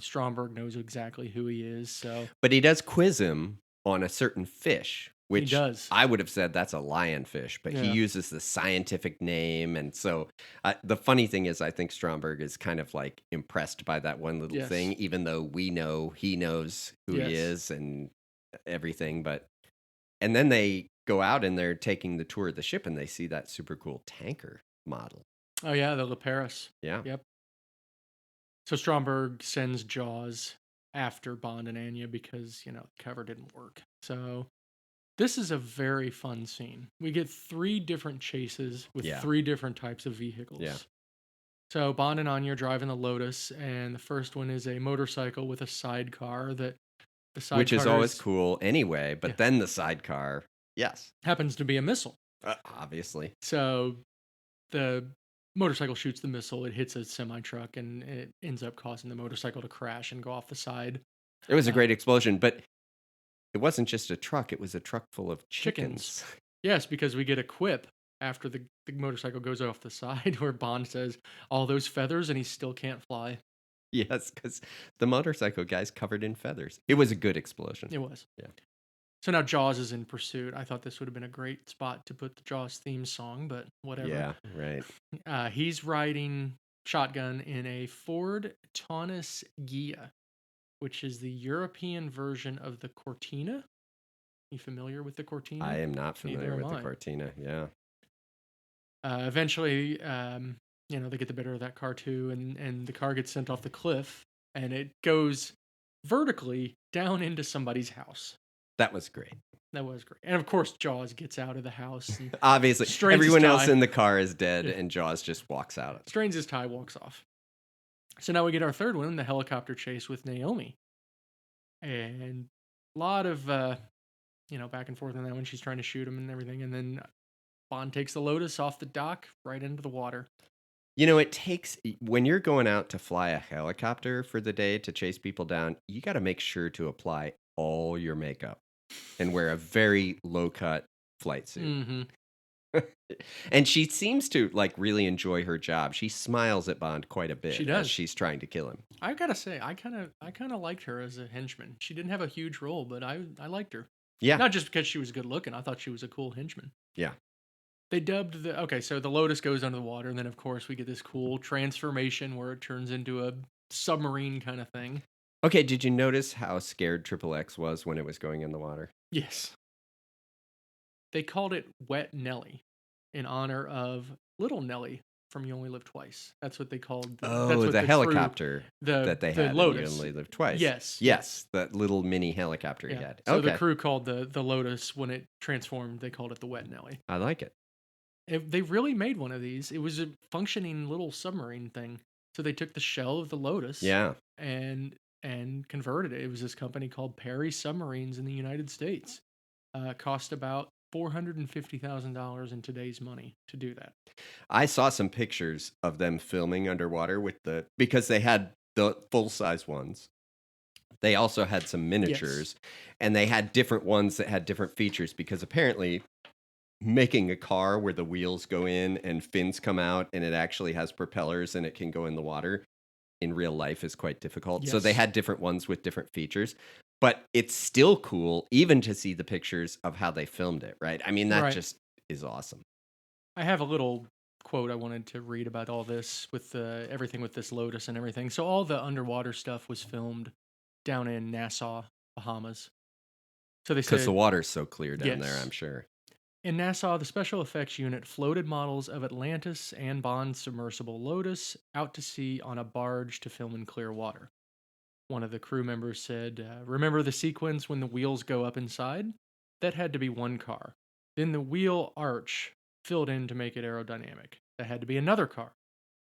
Stromberg knows exactly who he is. So, but he does quiz him on a certain fish, which he does. I would have said that's a lionfish, but he uses the scientific name. And so the funny thing is, I think Stromberg is kind of like impressed by that one little thing, even though we know he knows who he is and everything. And then they go out and they're taking the tour of the ship and they see that super cool tanker model. Oh, yeah, the La Paris. Yeah. Yep. So Stromberg sends Jaws after Bond and Anya because, the cover didn't work. So this is a very fun scene. We get 3 different chases with 3 different types of vehicles. Yeah. So Bond and Anya are driving the Lotus, and the first one is a motorcycle with a sidecar which is always cool anyway, but then the sidecar, happens to be a missile. Obviously. So the motorcycle shoots the missile, it hits a semi-truck, and it ends up causing the motorcycle to crash and go off the side. It was a great explosion, but it wasn't just a truck, it was a truck full of chickens. Yes, because we get a quip after the motorcycle goes off the side where Bond says, all those feathers, and he still can't fly. Yes, because the motorcycle guy's covered in feathers. It was a good explosion. It was. Yeah. So now Jaws is in pursuit. I thought this would have been a great spot to put the Jaws theme song, but whatever. Yeah, right. He's riding shotgun in a Ford Taunus Ghia, which is the European version of the Cortina. You familiar with the Cortina? I am not familiar with the Cortina, yeah. Eventually, they get the better of that car too, and the car gets sent off the cliff, and it goes vertically down into somebody's house. That was great. That was great. And of course, Jaws gets out of the house. And obviously, everyone else in the car is dead, and Jaws just walks out. Strains his tie, walks off. So now we get our third one, the helicopter chase with Naomi. And a lot of, back and forth on that when she's trying to shoot him and everything. And then Bond takes the Lotus off the dock right into the water. It takes, when you're going out to fly a helicopter for the day to chase people down, you got to make sure to apply all your makeup and wear a very low-cut flight suit. Mm-hmm. And she seems to really enjoy her job. She smiles at Bond quite a bit. She does. As she's trying to kill him. I gotta say, I kind of liked her as a henchman. She didn't have a huge role, but I liked her. Yeah. Not just because she was good looking. I thought she was a cool henchman. Yeah. They dubbed so the Lotus goes under the water, and then of course we get this cool transformation where it turns into a submarine kind of thing. Okay, did you notice how scared Triple X was when it was going in the water? Yes. They called it Wet Nelly in honor of Little Nelly from You Only Live Twice. That's what they called. The helicopter that they had. Lotus. You Only Live Twice. Yes. That little mini helicopter he had. So the crew called the Lotus, when it transformed, they called it the Wet Nelly. I like it. They really made one of these. It was a functioning little submarine thing. So they took the shell of the Lotus. Yeah. And converted it. It was this company called Perry Submarines in the United States. Cost about $450,000 in today's money to do that. I saw some pictures of them filming underwater because they had the full-size ones. They also had some Yes. miniatures, and they had different ones that had different features because apparently making a car where the wheels go in and fins come out and it actually has propellers and it can go in the water in real life is quite difficult. So they Yes. had different ones with different features, but it's still cool even to see the pictures of how they filmed it, right? I mean, that Right. just is awesome. I have a little quote I wanted to read about all this with everything with this Lotus and everything. So all the underwater stuff was filmed down in Nassau, Bahamas. So they Because the said, water's so clear down there, I'm yes. sure. In Nassau, the special effects unit floated models of Atlantis and Bond's submersible Lotus out to sea on a barge to film in clear water. One of the crew members said, remember the sequence when the wheels go up inside? That had to be one car. Then the wheel arch filled in to make it aerodynamic. That had to be another car.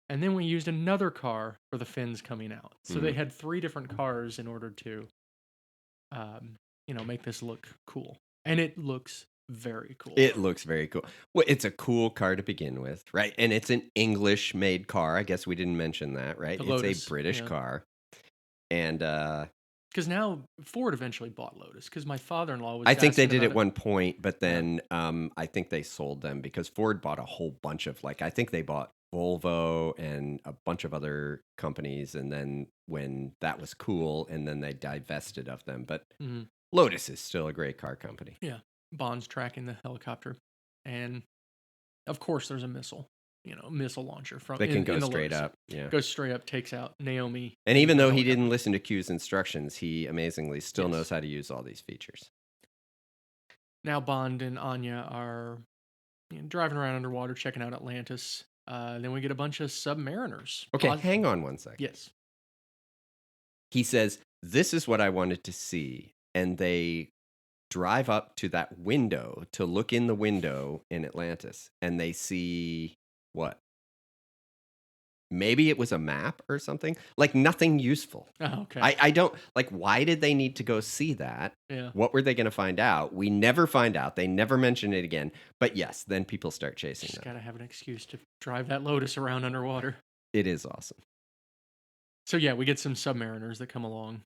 And then we used another car for the fins coming out. So they Mm. had 3 different cars in order to, make this look cool. And it looks very cool. It looks very cool. Well, it's a cool car to begin with, right? And it's an English-made car. I guess we didn't mention that, right? The It's a Lotus, British yeah. car. And Because now Ford eventually bought Lotus. Because my father-in-law was I think they asking did about at it. one point, but Yeah. then I think they sold them because Ford bought a whole bunch of I think they bought Volvo and a bunch of other companies, and then when that was cool, and then they divested of them. But Mhm. Lotus is still a great car company. Yeah. Bond's tracking the helicopter. And of course there's a missile launcher from They can in go the straight Lotus. up, yeah. Goes straight up, takes out Naomi. And even the though he didn't helicopter. listen to Q's instructions, he amazingly still knows Yes. how to use all these features. Now Bond and Anya are driving around underwater, checking out Atlantis. Then we get a bunch of submariners. Okay, hang on one second. Yes. He says, "This is what I wanted to see." And they drive up to that window to look in the window in Atlantis, and they see what? Maybe it was a map or something? Like, nothing useful. Oh, okay. I don't like, why did they need to go see that? Yeah. What were they gonna find out? We never find out. They never mention it again. But yes, then people start chasing Just them. gotta have an excuse to drive that Lotus around underwater. It is awesome. So yeah, we get some submariners that come along.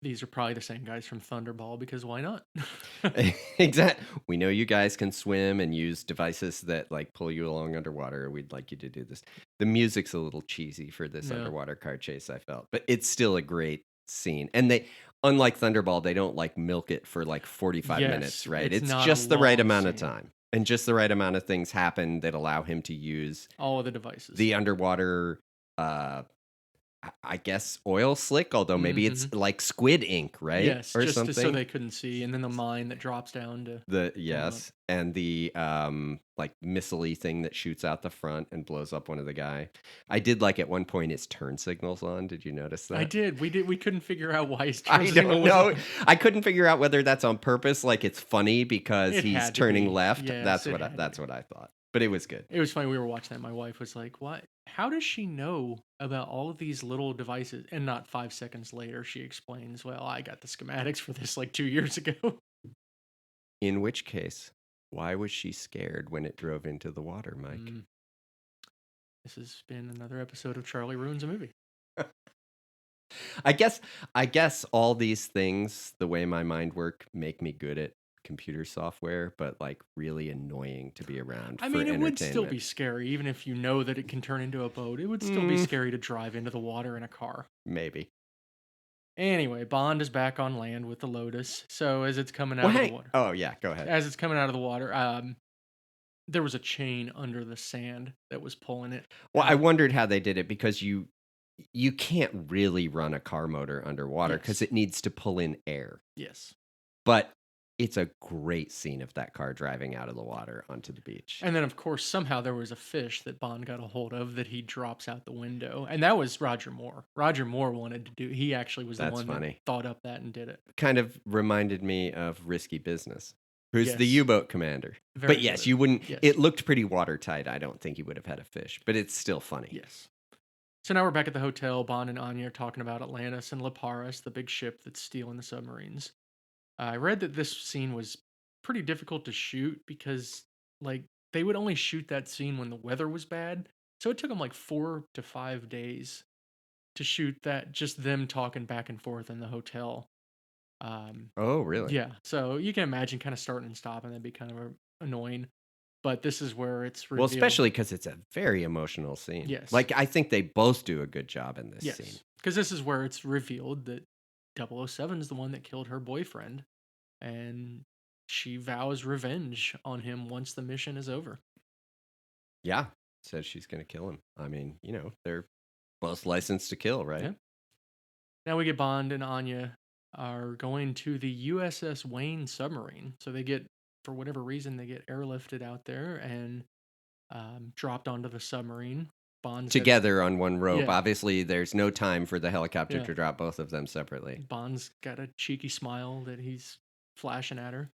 These are probably the same guys from Thunderball because why not? Exactly. We know you guys can swim and use devices that pull you along underwater. We'd like you to do this. The music's a little cheesy for this Yeah. underwater car chase, I felt, but it's still a great scene. And they, unlike Thunderball, they don't milk it for 45 Yes, minutes, right? it's It's not a just the right long amount of scene. time. And just the right amount of things happen that allow him to use All of the devices. the underwater I guess oil slick, although maybe it's like squid ink, right? Yes, Or just so something. they couldn't see, and then the mine that drops down to Yes, and the missile-y thing that shoots out the front and blows up one of the guy. I did at one point his turn signals on. Did you notice that? I did. We couldn't figure out why his turn I signal don't was know. on. I couldn't figure out whether that's on purpose, it's funny because It he's had to turning be. left. Yes, That's it what had to that's be. what I thought. But it was good. It was funny. We were watching that. My wife was like, "What? How does she know about all of these little devices?" And not 5 seconds later, she explains, "Well, I got the schematics for this 2 years ago." In which case, why was she scared when it drove into the water, Mike? This has been another episode of Charlie Ruins a Movie. I guess all these things, the way my mind work, make me good at computer software, but really annoying to be around I for mean, it would still entertainment. be scary, even if you know that it can turn into a boat. It would still be scary to drive into the water in a car. Maybe. Anyway, Bond is back on land with the Lotus. So as it's coming out of the water, Oh yeah, go ahead. as it's coming out of the water, there was a chain under the sand that was pulling it. Well, I out. wondered how they did it because you can't really run a car motor underwater because Yes. it needs to pull in air. Yes. But it's a great scene of that car driving out of the water onto the beach. And then, of course, somehow there was a fish that Bond got a hold of that he drops out the window. And that was Roger Moore. Roger Moore wanted to do. He actually was the That's one funny. that thought up that and did it. Kind of reminded me of Risky Business, who's the Yes. U-boat commander. Very But yes, good. you wouldn't. Yes. It looked pretty watertight. I don't think he would have had a fish, but it's still funny. Yes. So now we're back at the hotel. Bond and Anya are talking about Atlantis and Leparis, the big ship that's stealing the submarines. I read that this scene was pretty difficult to shoot because like they would only shoot that scene when the weather was bad. So it took them like 4 to 5 days to shoot that, just them talking back and forth in the hotel. Um, Oh, really? yeah, so you can imagine kind of starting and stopping. That'd be kind of annoying. But this is where it's Well, revealed. especially because it's a very emotional scene. Yes, Like, I think they both do a good job in this scene. yes, because this is where it's revealed that 007 is the one that killed her boyfriend, and she vows revenge on him once the mission is over. Yeah, says she's gonna kill him. I mean, they're both licensed to kill, right? Yeah. Now we get Bond and Anya are going to the USS Wayne submarine. So they get, for whatever reason, they get airlifted out there and dropped onto the submarine. Bond's got, Together on one rope. yeah, Obviously, there's no time for the helicopter yeah. to drop both of them separately. Bond's got a cheeky smile that he's flashing at her.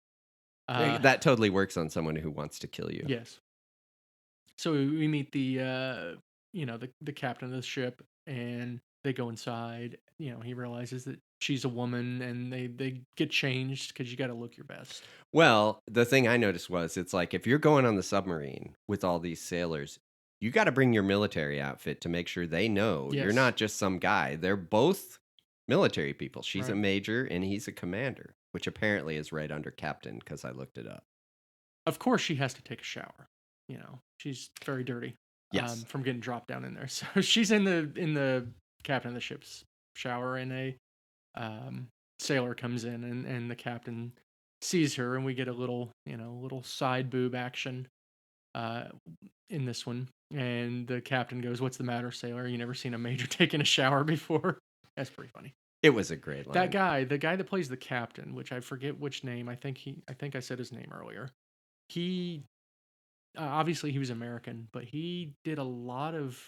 Uh, That totally works on someone who wants to kill you. yes. So we meet the captain of the ship, and they go inside. He realizes that she's a woman, and they get changed because you got to look your best. Well, the thing I noticed was it's like if you're going on the submarine with all these sailors, you got to bring your military outfit to make sure they know you're Yes, not just some guy. They're both military people. She's a right. major and he's a commander, which apparently is right under captain because I looked it up. Of course, she has to take a shower. She's very dirty Yes. from getting dropped down in there. So she's in the captain of the ship's shower, and a sailor comes in, and the captain sees her, and we get a little side boob action uh, in this one. And the captain goes, "What's the matter, sailor? You never seen a major taking a shower before?" That's pretty funny. It was a great That line. guy, the guy that plays the captain, which I forget which name. I think I said his name earlier. He obviously he was American, but he did a lot of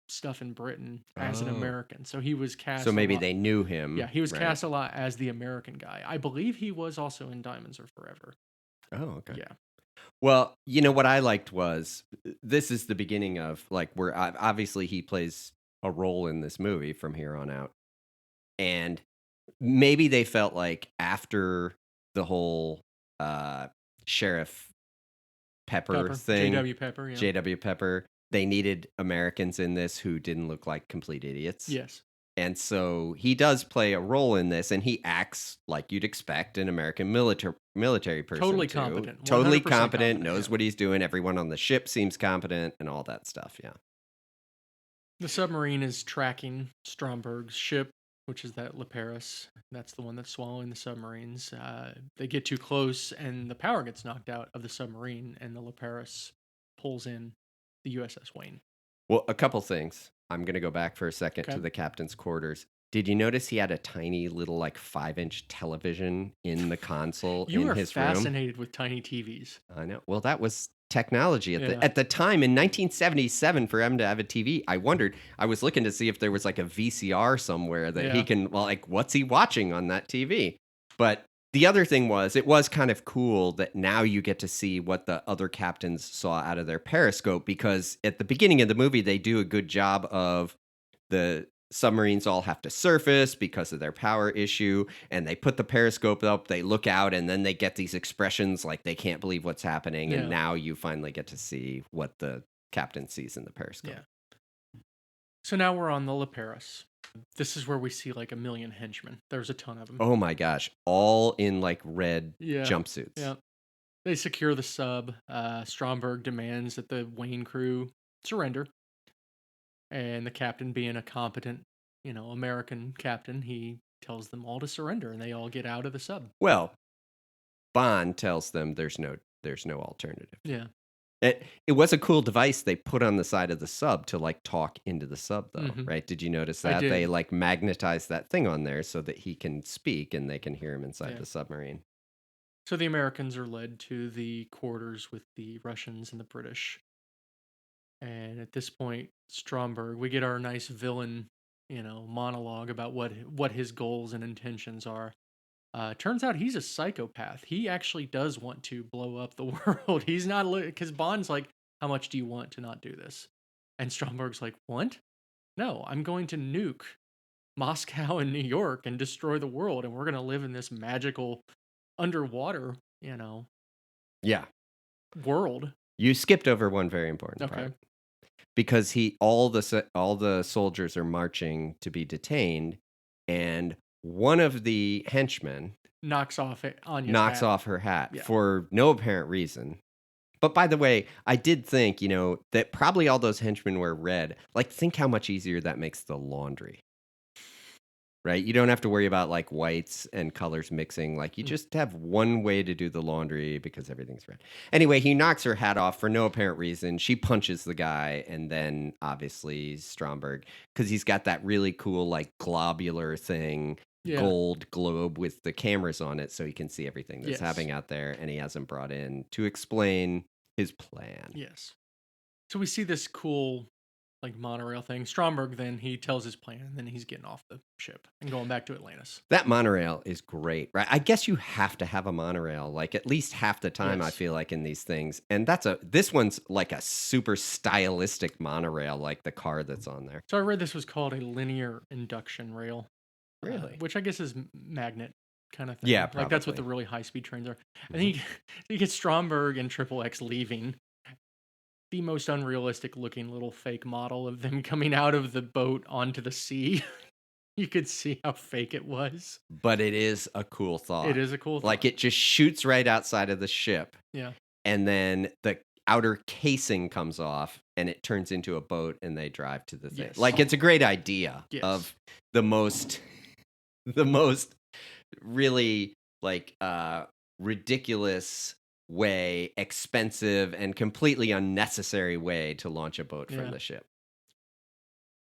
stuff in Britain as an Oh. American. So he was So cast a maybe lot. they knew Yeah, him, he was right? cast a lot as the American guy. I believe he was also in Diamonds Are Forever. Oh, okay. Yeah. Well, what I liked was this is the beginning of like where obviously he plays a role in this movie from here on out. And maybe they felt like after the whole uh Sheriff Pepper Pepper. thing, J.W. Pepper, yeah. JW Pepper, they needed Americans in this who didn't look like complete idiots. Yes. And so he does play a role in this and he acts like you'd expect an American military person Totally to. competent. Totally 100% competent, competent. knows Yeah. what he's doing. Everyone on the ship seems competent and all that stuff. Yeah. The submarine is tracking Stromberg's ship, which is that La Paris. That's the one that's swallowing the submarines. They get too close, and the power gets knocked out of the submarine, and the La Paris pulls in the USS Wayne. Well, a couple things. I'm going to go back for a second Okay. to the captain's quarters. Did you notice he had a tiny little like 5-inch television in the console You in are his room? fascinated with tiny TVs. I know. Well, that was technology Yeah. at the time in 1977 for him to have a TV. I wondered. I was looking to see if there was like a VCR somewhere that he Yeah. can. Well, like what's he watching on that TV? But the other thing was, it was kind of cool that now you get to see what the other captains saw out of their periscope because at the beginning of the movie they do a good job of the submarines all have to surface because of their power issue and they put the periscope up, they look out and then they get these expressions like they can't believe what's happening and Yeah. now you finally get to see what the captain sees in the periscope. Yeah. So now we're on the La Paris. This is where we see like a million henchmen. There's a ton of them. Oh my gosh, all in like red Yeah. jumpsuits. Yeah. They secure the sub. Stromberg demands that the Wayne crew surrender. And the captain, being a competent, American captain, he tells them all to surrender, and they all get out of the sub. Well, Bond tells them there's no alternative. Yeah. It was a cool device they put on the side of the sub to like talk into the sub though, Mhm. right? Did you notice I that? did. They like magnetized that thing on there so that he can speak and they can hear him inside Yeah. the submarine. So the Americans are led to the quarters with the Russians and the British. And at this point, Stromberg, we get our nice villain, monologue about what his goals and intentions are. Turns out he's a psychopath. He actually does want to blow up the world. He's not because Bond's like, "How much do you want to not do this?" And Stromberg's like, "What? No, I'm going to nuke Moscow and New York and destroy the world, and we're gonna live in this magical underwater, you know, Yeah. world. You skipped over one very important Okay. part. Because all the soldiers are marching to be detained, and one of the henchmen Knocks off Anya's knocks hat. off her hat Yeah. for no apparent reason. But by the way, I did think, that probably all those henchmen wear red. Like, think how much easier that makes the laundry. Right? You don't have to worry about like whites and colors mixing. Like you Mm. just have one way to do the laundry because everything's red. Anyway, he knocks her hat off for no apparent reason. She punches the guy, and then obviously Stromberg, because he's got that really cool like globular thing, Yeah. gold globe with the cameras on it, so he can see everything that's Yes. happening out there, and he has him brought in to explain his plan. Yes. So we see this cool like monorail thing. Stromberg then he tells his plan, and then he's getting off the ship and going back to Atlantis. That monorail is great, right? I guess you have to have a monorail, like at least half the time. I Yes. feel like in these things, and this one's like a super stylistic monorail, like the car that's on there. So I read this was called a linear induction rail, Really? which I guess is magnet kind of thing. Yeah, Like that's what the probably. really high speed trains are. And Mhm. he gets Stromberg and Triple X leaving. The most unrealistic looking little fake model of them coming out of the boat onto the sea. You could see how fake it was. But it is a cool thought. It is a cool Like thought. it just shoots right outside of the ship, Yeah. and then the outer casing comes off, and it turns into a boat, and they drive to the thing. Yes. Like it's a great idea Yes. of the most, the most really like ridiculous way, expensive and completely unnecessary way to launch a boat from Yeah. the ship.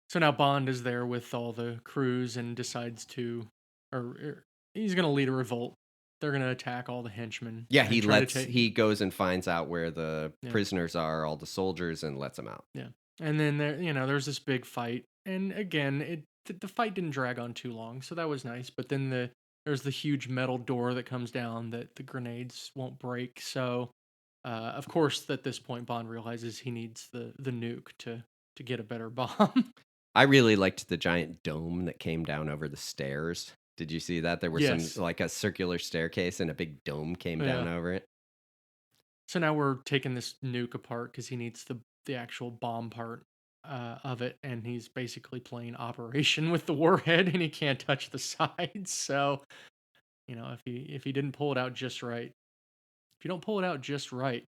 So now Bond is there with all the crews and decides to, or he's going to lead a revolt. They're going to attack all the henchmen. Yeah, and try to take. he goes and finds out where the Yeah. prisoners are, all the soldiers, and lets them out. Yeah, and then there's this big fight, and again, the fight didn't drag on too long, so that was nice. But then there's the huge metal door that comes down that the grenades won't break. So, of course, at this point, Bond realizes he needs the nuke to get a better bomb. I really liked the giant dome that came down over the stairs. Did you see that? There was Yes. some like a circular staircase and a big dome came down Yeah. over it. So now we're taking this nuke apart because he needs the actual bomb part of it, and he's basically playing Operation with the warhead, and he can't touch the sides. So if he didn't pull it out just right, if you don't pull it out just right,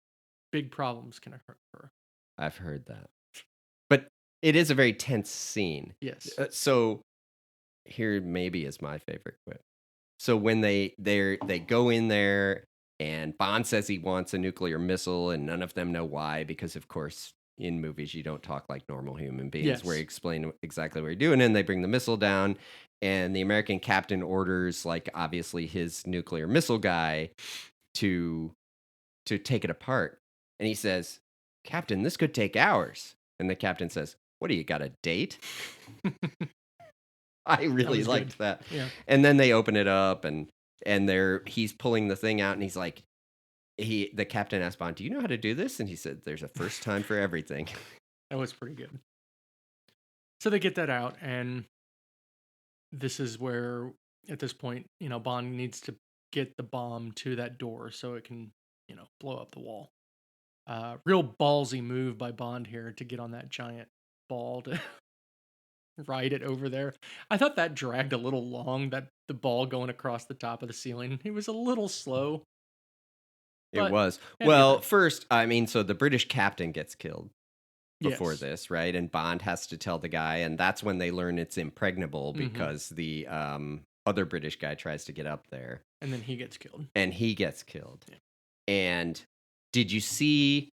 big problems can occur. I've heard that, but it is a very tense scene. Yes. So here maybe is my favorite quip. So when they go in there, and Bond says he wants a nuclear missile, and none of them know why, because of course in movies you don't talk like normal human beings, Yes. where you explain exactly what you're doing, and they bring the missile down, and the American captain orders like obviously his nuclear missile guy to take it apart, and he says, "Captain, this could take hours." And the captain says, "What do you got, a date?" I really liked that. Yeah. And then they open it up, and he's pulling the thing out, and he's like, the captain asked Bond, "Do you know how to do this?" And he said, "There's a first time for everything." That was pretty good. So they get that out, and this is where, at this point, Bond needs to get the bomb to that door so it can, blow up the wall. Real ballsy move by Bond here to get on that giant ball to ride it over there. I thought that dragged a little long, that the ball going across the top of the ceiling. It was a little slow. It was. had to get Well, done. first, I mean, so the British captain gets killed before Yes. this, right? And Bond has to tell the guy, and that's when they learn it's impregnable, Mhm. because the other British guy tries to get up there. And then he gets killed. And he gets killed. Yeah. And did you see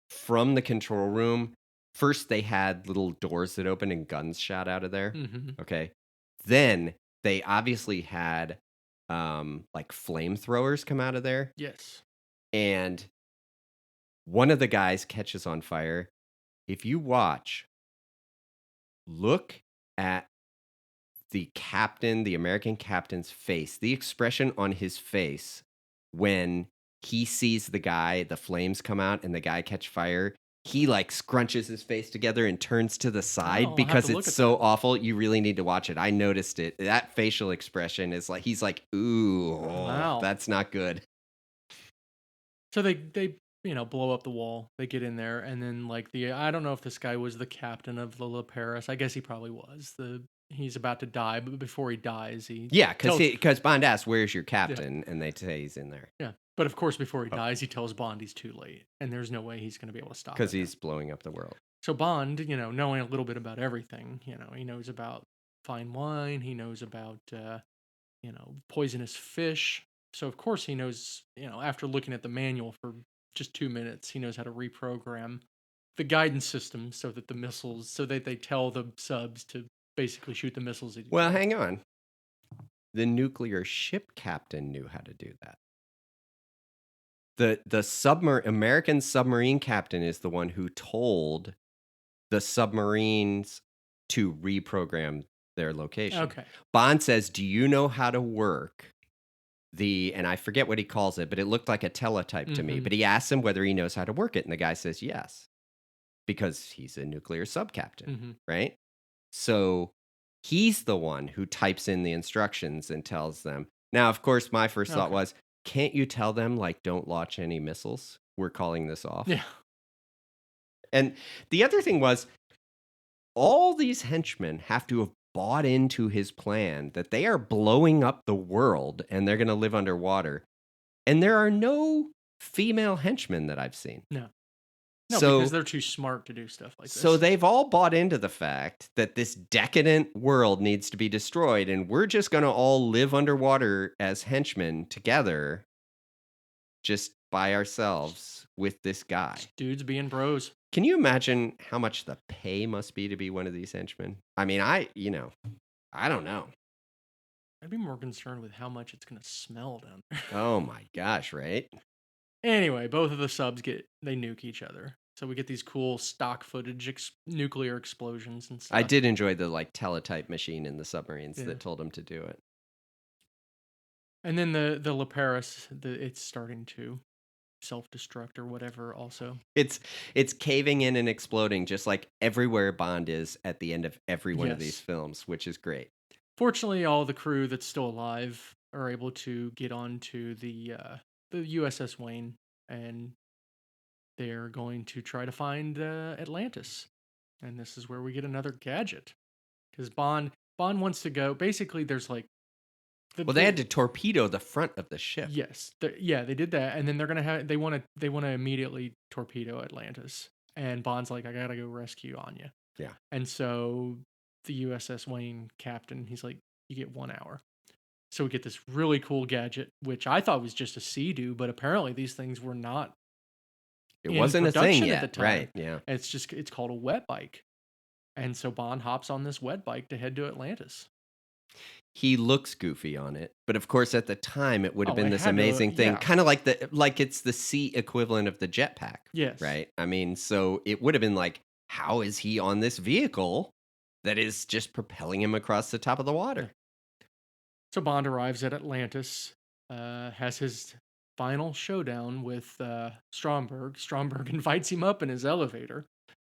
from the control room, first they had little doors that opened and guns shot out of there? Mm-hmm. Okay. Then they obviously had like flamethrowers come out of there. Yes. And one of the guys catches on fire. If you watch, look at the captain, the American captain's face, the expression on his face when he sees the flames come out and the guy catch fire. He like scrunches his face together and turns to the side, I'll have because to look it's at so that. awful. You really need to watch it. I noticed it. That facial expression is like, he's like, ooh, Wow. that's not good. So they blow up the wall. They get in there, and then like I don't know if this guy was the captain of the La Paris. I guess he probably was. He's about to die, but before he dies, he Yeah, tells because Bond asks, "Where's your yeah captain?" and they say he's in there. yeah. But of course, before he Oh, dies, he tells Bond he's too late, and there's no way he's going to be able to stop because it now. he's blowing up the world. So Bond, knowing a little bit about everything, he knows about fine wine, he knows about poisonous fish. So of course he knows, after looking at the manual for just 2 minutes, he knows how to reprogram the guidance system so that they tell the subs to basically shoot the missiles at each Well, other. hang on. The nuclear ship captain knew how to do that. The American submarine captain is the one who told the submarines to reprogram their location. Okay. Bond says, "Do you know how to work and I forget what he calls it, but it looked like a teletype to me." Mm-hmm. But he asks him whether he knows how to work it, and the guy says yes, because he's a nuclear sub captain, Mm-hmm. right? So he's the one who types in the instructions and tells them. Now, of course, my first thought Okay. was, can't you tell them, like, don't launch any missiles? We're calling this off. Yeah. And the other thing was, all these henchmen have to have bought into his plan that they are blowing up the world and they're going to live underwater. And there are no female henchmen that I've seen. No. No, because So, they're too smart to do stuff like so this. they've all bought into the fact that this decadent world needs to be destroyed, and we're just going to all live underwater as henchmen together, just by ourselves with this guy. Just dudes being bros. Can you imagine how much the pay must be to be one of these henchmen? I mean, I don't know. I'd be more concerned with how much it's going to smell down there. Oh my gosh, right? Anyway, both of the subs they nuke each other. So we get these cool stock footage nuclear explosions and stuff. I did enjoy the like teletype machine in the submarines Yeah. that told him to do it. And then the La Paris, it's starting to self-destruct or whatever also. It's caving in and exploding just like everywhere Bond is at the end of every one of these films, which is great. Fortunately, all the crew that's still alive are able to get onto the USS Wayne, and they're going to try to find Atlantis. And this is where we get another gadget, because Bond wants to go. Basically, there's like they had to torpedo the front of the ship. Yes, they did that, and then they're gonna they want to immediately torpedo Atlantis, and Bond's like, I gotta go rescue Anya. Yeah, and so the USS Wayne captain, he's like, you get 1 hour. So we get this really cool gadget, which I thought was just a Sea-Doo, but apparently these things were not. It wasn't a thing yet, at the time. right? Yeah, It's called a wet bike, and so Bond hops on this wet bike to head to Atlantis. He looks goofy on it, but of course at the time it would have been this had to, amazing thing, yeah. kind of like it's the sea equivalent of the jetpack. Yes. Right? I mean, so it would have been like, how is he on this vehicle that is just propelling him across the top of the water? So Bond arrives at Atlantis, has his final showdown with Stromberg. Stromberg invites him up in his elevator.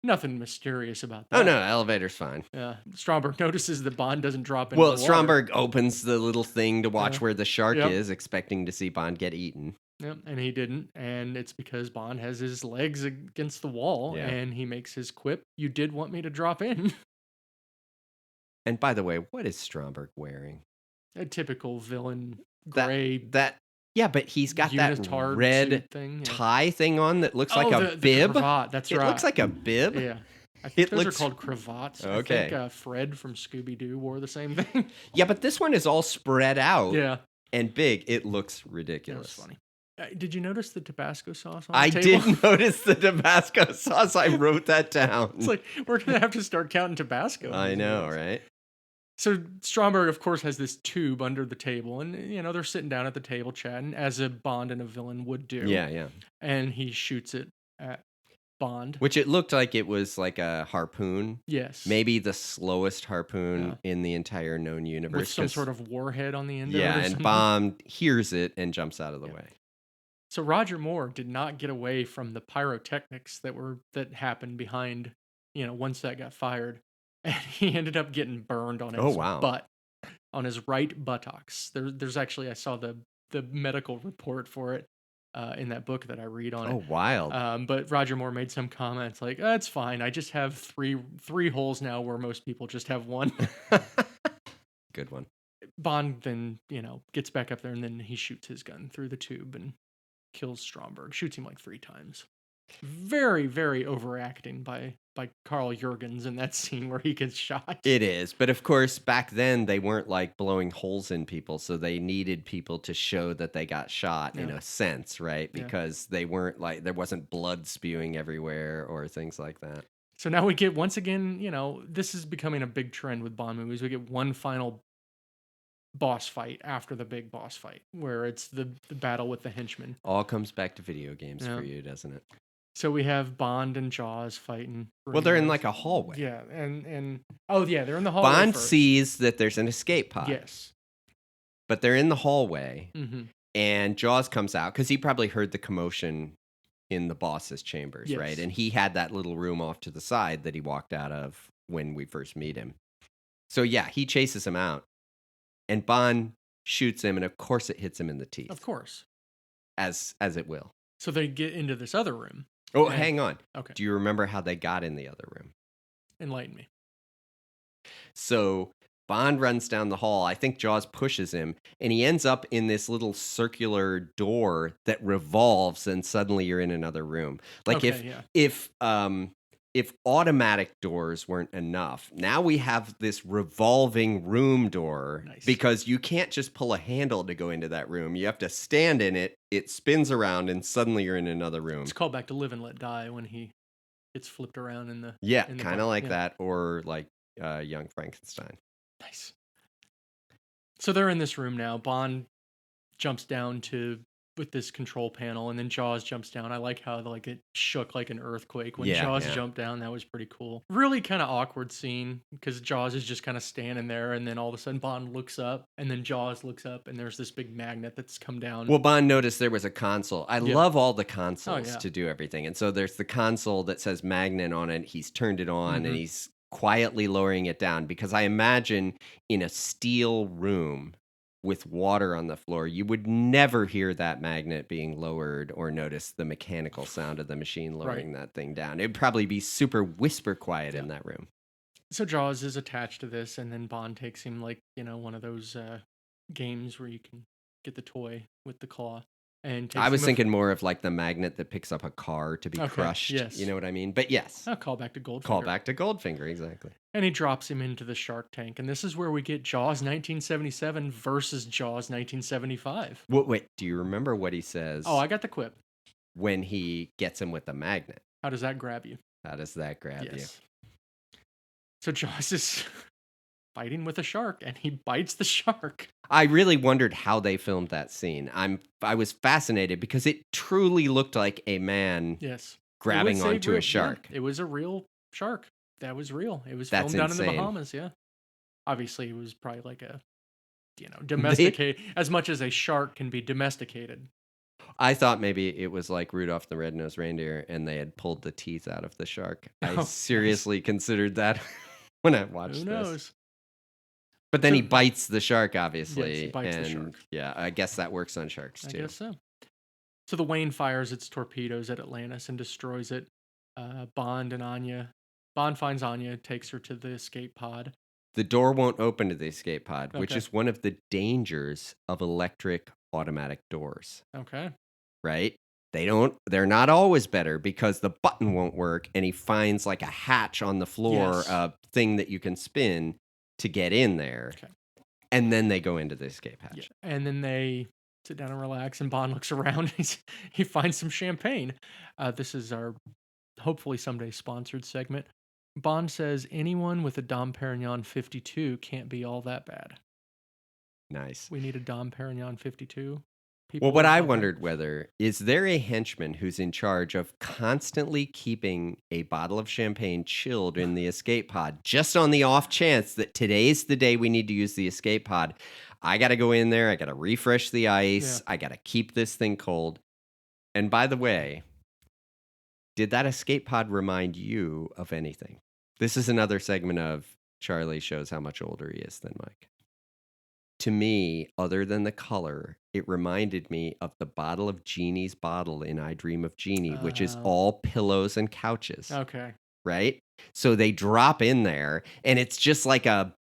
Nothing mysterious about that. Oh no, elevator's fine. Yeah. Stromberg notices that Bond doesn't drop into Well, the water. Stromberg opens the little thing to watch where the shark Yep. is, expecting to see Bond get eaten. Yep, and he didn't, and it's because Bond has his legs against the wall, and he makes his quip, "You did want me to drop in." And by the way, what is Stromberg wearing? A typical villain gray. Yeah, but he's got that red thing, tie thing on that looks like a bib. The cravat, that's right. It looks like a bib. Yeah. I think those are called cravats. Okay. I think Fred from Scooby-Doo wore the same thing. Yeah, but this one is all spread out. Yeah. And big. It looks ridiculous. That was funny. Did you notice the Tabasco sauce on the table? did notice the Tabasco sauce. I wrote that down. It's like, we're going to have to start counting Tabasco. I know, right? So Stromberg, of course, has this tube under the table, and they're sitting down at the table chatting, as a Bond and a villain would do. Yeah. And he shoots it at Bond, which it looked like it was like a harpoon. Yes, maybe the slowest harpoon in the entire known universe, with some sort of warhead on the end. Yeah, of it or and something. Bond hears it and jumps out of the way. So Roger Moore did not get away from the pyrotechnics that happened behind, once that got fired. And he ended up getting burned on his butt, on his right buttocks. There's actually, I saw the medical report for it. in that book that I read on Oh, it. wild. But Roger Moore made some comments like, "Oh, it's fine. I just have three holes now where most people just have one." Good one. Bond then, gets back up there and then he shoots his gun through the tube and kills Stromberg. Shoots him like 3 times. Very, very overacting by Carl Jurgens in that scene where he gets shot. It is. But of course, back then they weren't like blowing holes in people. So they needed people to show that they got shot in Yeah. a sense, right? Yeah. Because they weren't like, there wasn't blood spewing everywhere or things like that. So now we get, once again, this is becoming a big trend with Bond movies. We get one final boss fight after the big boss fight, where it's the battle with the henchmen. All comes back to video games Yeah. for you, doesn't it? So we have Bond and Jaws fighting. Well, they're in like a hallway. Yeah, and oh yeah, they're in the hallway. Bond first. sees that there's an escape pod. Yes. But they're in the hallway, Mm-hmm. and Jaws comes out because he probably heard the commotion in the boss's chambers, Yes. right? And he had that little room off to the side that he walked out of when we first meet him. So yeah, he chases him out, and Bond shoots him, and of course it hits him in the teeth. Of course. As it will. So they get into this other room. Oh, hang on. Okay. Do you remember how they got in the other room? Enlighten me. So Bond runs down the hall. I think Jaws pushes him, and he ends up in this little circular door that revolves, and suddenly you're in another room. Like if automatic doors weren't enough, now we have this revolving room door. Nice. Because you can't just pull a handle to go into that room. You have to stand in it. It spins around, and suddenly you're in another room. It's called back to Live and Let Die when he gets flipped around in the kind of like that, or like Young Frankenstein. Nice. So they're in this room now. Bond jumps down with this control panel, and then Jaws jumps down. I like how it shook like an earthquake when Jaws jumped down. That was pretty cool. Really kind of awkward scene because Jaws is just kind of standing there, and then all of a sudden Bond looks up, and then Jaws looks up, and there's this big magnet that's come down. Well, Bond noticed there was a console. I love all the consoles to do everything. And so there's the console that says magnet on it. He's turned it on, and he's quietly lowering it down, because I imagine in a steel room with water on the floor, you would never hear that magnet being lowered or notice the mechanical sound of the machine lowering that thing down. It'd probably be super whisper quiet in that room. So Jaws is attached to this, and then Bond takes him like, one of those games where you can get the toy with the claw. And I was thinking more of like the magnet that picks up a car to be crushed. Yes. You know what I mean? But yes. Call back to Goldfinger. Call back to Goldfinger, exactly. And he drops him into the shark tank. And this is where we get Jaws 1977 versus Jaws 1975. Wait, do you remember what he says? Oh, I got the quip. When he gets him with the magnet. How does that grab you? How does that grab you? So Jaws is fighting with a shark, and he bites the shark. I really wondered how they filmed that scene. I was fascinated because it truly looked like a man grabbing onto a shark. Yeah, it was a real shark. That was real. It was filmed down in the Bahamas, Obviously, it was probably like a, domesticated, as much as a shark can be domesticated. I thought maybe it was like Rudolph the Red-Nosed Reindeer, and they had pulled the teeth out of the shark. I seriously considered that when I watched this. Who knows? But then he bites the shark, obviously. Yes, he bites the shark. Yeah, I guess that works on sharks, too. I guess so. So the Wayne fires its torpedoes at Atlantis and destroys it. Bond finds Anya, takes her to the escape pod. The door won't open to the escape pod, which is one of the dangers of electric automatic doors. Okay. Right? They're not always better because the button won't work, and he finds like a hatch on the floor, a thing that you can spin to get in there. Okay. And then they go into the escape hatch. Yeah. And then they sit down and relax, and Bond looks around. He finds some champagne. This is our hopefully someday sponsored segment. Bond says anyone with a Dom Perignon 52 can't be all that bad. Nice. We need a Dom Perignon 52. Well, what I wondered is there a henchman who's in charge of constantly keeping a bottle of champagne chilled in the escape pod, just on the off chance that today's the day we need to use the escape pod. I got to go in there. I got to refresh the ice. I got to keep this thing cold. And by the way, did that escape pod remind you of anything? This is another segment of Charlie shows how much older he is than Mike. to me, other than the color, it reminded me of the bottle of Genie's bottle in I Dream of Jeannie, which is Oh, all pillows and couches, okay. right? So they drop in there, and it's just like a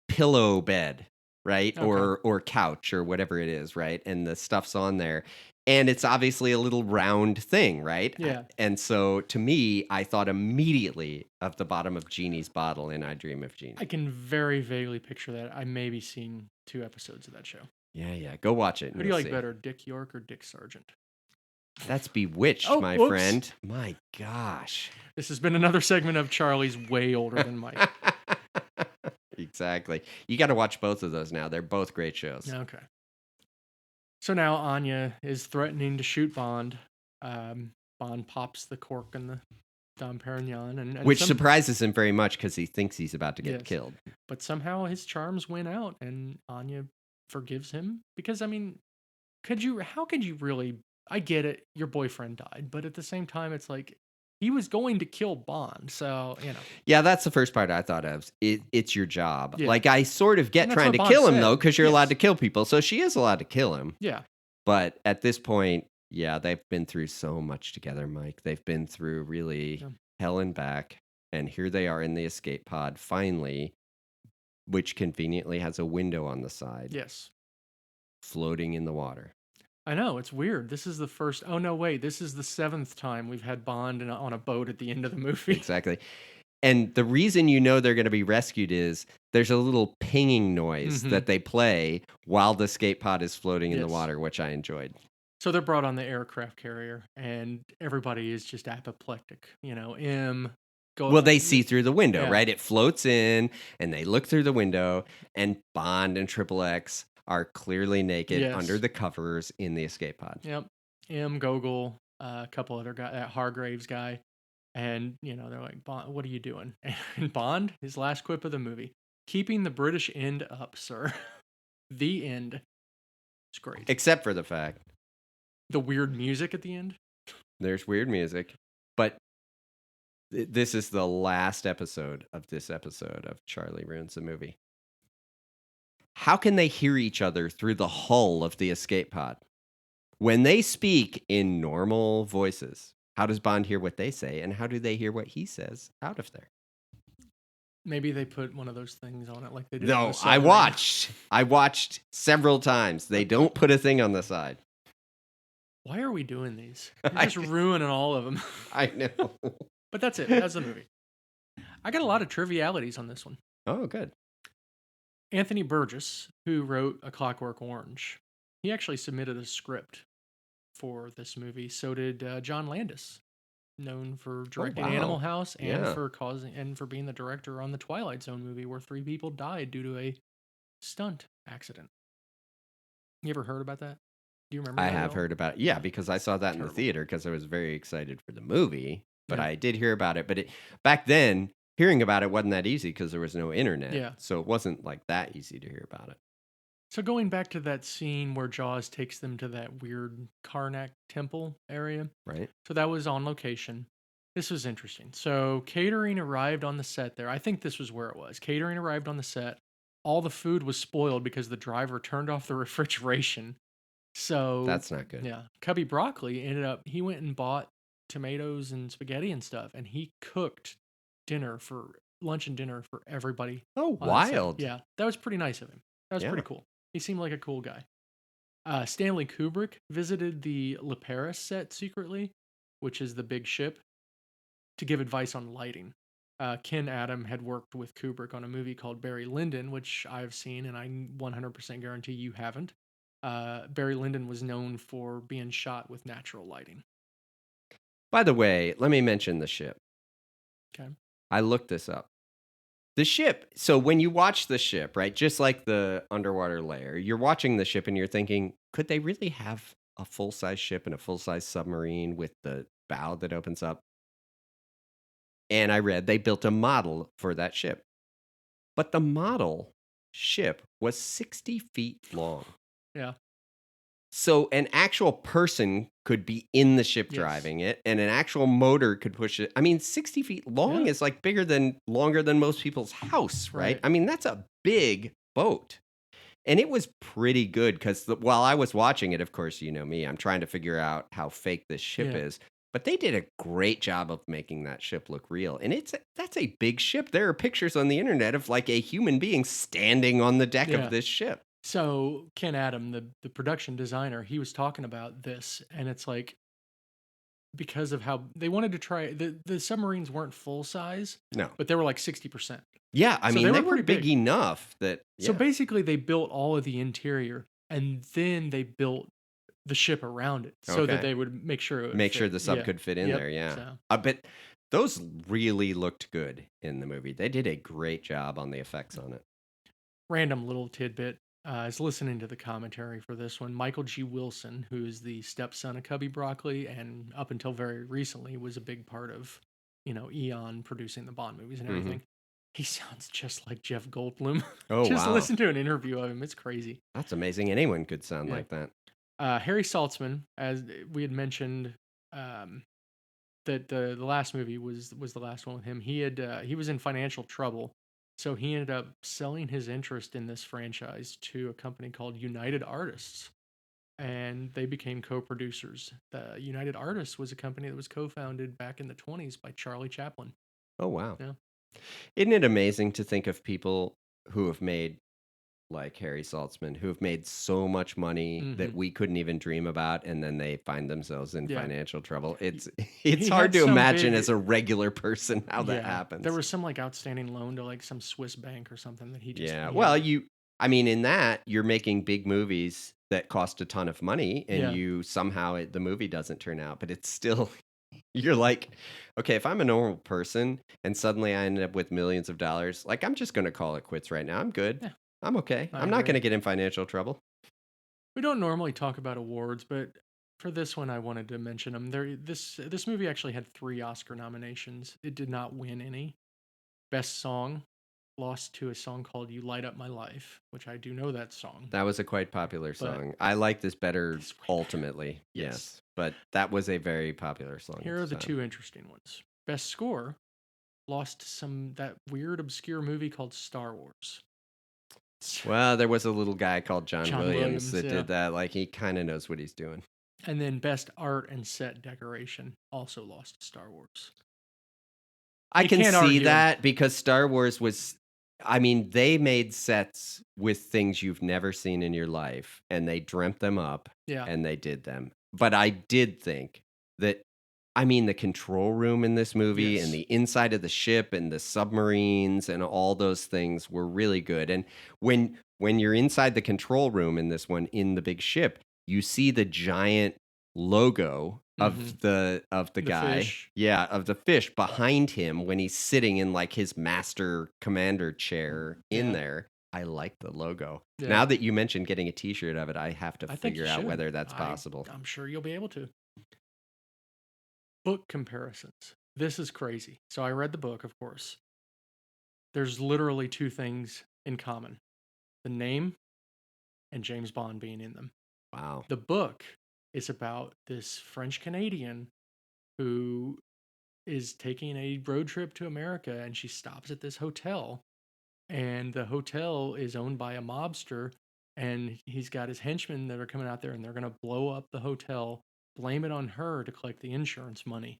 pillow bed, right? Okay. Or couch or whatever it is, right? And the stuff's on there. And it's obviously a little round thing, right? Yeah. And so to me, I thought immediately of the bottom of Genie's bottle in I Dream of I Jeannie. can very vaguely picture that. I may be seeing 2 episodes of that show. Yeah, yeah. Go watch it and Who do you'll you like see. better, Dick York or Dick Sargent? That's Bewitched, Oh, my whoops. friend. My gosh. This has been another segment of Charlie's way older than Mike. Exactly. You got to watch both of those now. They're both great shows. Okay. So now Anya is threatening to shoot Bond. Bond pops the cork in the Dom Perignon, and Which surprises him very much because he thinks he's about to get yes, killed. but somehow his charms win out, and Anya forgives him because I mean, how could you really? I get it, your boyfriend died, but at the same time, it's like he was going to kill Bond, so you know. Yeah, that's the first part I thought of. It's your job. Yeah. Like, I sort of get And that's trying what to Bond kill him, said. though, because you're Yes. allowed to kill people. So she is allowed to kill him. Yeah. But at this point, yeah, they've been through so much together, Mike. They've been through really hell and back. And here they are in the escape pod, finally, which conveniently has a window on the side. Yes. Floating in the water. I know, it's weird. This is the first. Oh no, wait! This is the 7th time we've had Bond on a boat at the end of the movie. Exactly. And the reason you know they're going to be rescued is there's a little pinging noise that they play while the escape pod is floating in the water, which I enjoyed. So they're brought on the aircraft carrier, and everybody is just apoplectic. You know, Well, they see through the window, right? It floats in, and they look through the window, and Bond and Triple X are clearly naked under the covers in the escape pod. Yep. Gogol, a couple other guys, that Hargraves guy. And, you know, they're like, Bond, what are you doing? And Bond, his last quip of the movie, keeping the British end up, sir. The end. It's great. Except for the fact. The weird music at the end. There's weird music. But this is the last episode of this episode of Charlie Ruins the Movie. How can they hear each other through the hull of the escape pod? When they speak in normal voices, how does Bond hear what they say, and how do they hear what he says out of there? Maybe they put one of those things on it like they did. No, I watched several times. They don't put a thing on the side. Why are we doing these? You're just ruining all of them. I know. But that's it. That's the movie. I got a lot of trivialities on this one. Oh, good. Anthony Burgess, who wrote A Clockwork Orange, he actually submitted a script for this movie. So did John Landis, known for directing Animal House and for being the director on the Twilight Zone movie, where 3 people died due to a stunt accident. You ever heard about that? Do you remember? I have heard about it. Yeah, because I saw that in the theater because I was very excited for the movie. But I did hear about it. But back then, hearing about it wasn't that easy because there was no internet. Yeah. So it wasn't like that easy to hear about it. So going back to that scene where Jaws takes them to that weird Karnak temple area. Right. So that was on location. This was interesting. So catering arrived on the set there. I think this was where it was. Catering arrived on the set. All the food was spoiled because the driver turned off the refrigeration. So that's not good. Yeah. Cubby Broccoli he went and bought tomatoes and spaghetti and stuff, and he cooked lunch and dinner for everybody. Oh, wild. Yeah. That was pretty nice of him. That was pretty cool. He seemed like a cool guy. Stanley Kubrick visited the Le Paris set secretly, which is the big ship, to give advice on lighting. Ken Adam had worked with Kubrick on a movie called Barry Lyndon, which I've seen, and I 100% guarantee you haven't. Barry Lyndon was known for being shot with natural lighting. By the way, let me mention the ship. Okay. I looked this up. The ship, so when you watch the ship, right, just like the underwater layer, you're watching the ship and you're thinking, could they really have a full-size ship and a full-size submarine with the bow that opens up? And I read they built a model for that ship. But the model ship was 60 feet long. Yeah. So an actual person could be in the ship driving it, and an actual motor could push it. I mean, 60 feet long is like longer than most people's house, right? I mean, that's a big boat. And it was pretty good because while I was watching it, of course, you know me, I'm trying to figure out how fake this ship Yeah. is. But they did a great job of making that ship look real. And that's a big ship. There are pictures on the internet of like a human being standing on the deck of Yeah. this ship. So Ken Adam, the production designer, he was talking about this, and it's like because of how they wanted to try the submarines weren't full size, No. but they were like 60%. Yeah, I So mean, they they were were pretty big big. enough that So yeah. basically they built all of the interior and then they built the ship around it so that Okay. they would make sure it would Make sure fit. the sub Yeah. could fit in Yep. there, yeah. So But those really looked good in the movie. They did a great job on the effects on it. random little tidbit. I was listening to the commentary for this one. Michael G. Wilson, who is the stepson of Cubby Broccoli, and up until very recently was a big part of, Eon producing the Bond movies and Mhm. everything. He sounds just like Jeff Goldblum. Oh, Just wow. listen to an interview of him; it's crazy. That's amazing. Anyone could sound Yeah. like that. Harry Saltzman, as we had mentioned, um, that the last movie was the last one with him. He was in financial trouble, so he ended up selling his interest in this franchise to a company called United Artists, and they became co-producers. The United Artists was a company that was co-founded back in the 20s by Charlie Chaplin. Oh, wow. Yeah. Isn't it amazing to think of people who have made like Harry Saltzman, who have made so much money that Hmm. we couldn't even dream about, and then they find themselves in Yeah. financial trouble. He It's he hard had to some imagine big. as a regular person how that Yeah, there happens. was some like outstanding loan to like some Swiss bank or something that Yeah. he had Well, to. I mean, in that, you're making big movies that cost a ton of money, and Yeah. you somehow the movie doesn't turn out, but it's still, you're like, okay, if I'm a normal person and suddenly I end up with millions of dollars, like, I'm just going to call it quits right now. I'm good. Yeah, I'm okay. I I'm not going agree. to get in financial trouble. We don't normally talk about awards, but for this one, I wanted to mention them. This movie actually had 3 Oscar nominations. It did not win any. Best song lost to a song called "You Light Up My Life," which I do know that song, That was a quite popular but song. I like this better this is way better. ultimately, Yes. yes, but that was a very popular song at Here are the the time. two interesting ones. Best score lost to that weird obscure movie called Star Wars. Well, there was a little guy called John John Williams Williams, that yeah. did that. Like, he kind of knows what he's doing. And then best art and set decoration also lost to Star Wars. I You can can't see argue. that because Star Wars was, I mean, they made sets with things you've never seen in your life and they dreamt them up Yeah. and they did them. But I did think that, I mean, the control room in this movie and Yes. the inside of the ship and the submarines and all those things were really good. And when you're inside the control room in this one in the big ship, you see the giant logo Mhm. of the The guy, fish. yeah, of the fish behind him when he's sitting in like his master commander chair in Yeah. there. I like the logo. Yeah. Now that you mentioned getting a t-shirt of it, I have to I think you figure out should. whether that's possible. I'm sure you'll be able to. Book comparisons. This is crazy. So I read the book, of course. There's literally 2 things in common. The name and James Bond being in them. Wow. The book is about this French Canadian who is taking a road trip to America, and she stops at this hotel, and the hotel is owned by a mobster, and he's got his henchmen that are coming out there, and they're going to blow up the hotel, blame it on her to collect the insurance money.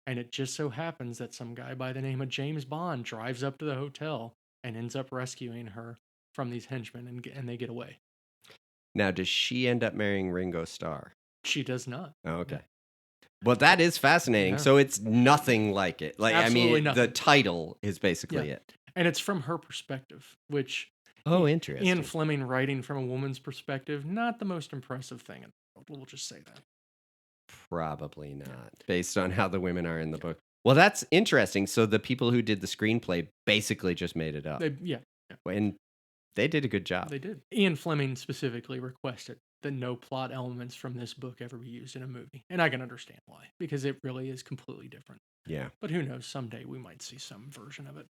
And it just so happens that some guy by the name of James Bond drives up to the hotel and ends up rescuing her from these henchmen, and they get away. Now, does she end up marrying Ringo Starr? She does not. Oh, Yeah. okay. Well, that is fascinating. Yeah. So it's nothing like it. Like, I Absolutely mean, the nothing. title is Yeah. basically it. And it's from her perspective, which Oh, Ian interesting. Fleming writing from a woman's perspective, not the most impressive thing in the world. We'll just say that. Probably Yeah. not, based on how the women are in the Yeah. book. Well, that's interesting. So the people who did the screenplay basically just made it up. Yeah. And they did a good job. They did. Ian Fleming specifically requested that no plot elements from this book ever be used in a movie. And I can understand why, because it really is completely different. Yeah. But who knows, someday we might see some version of it.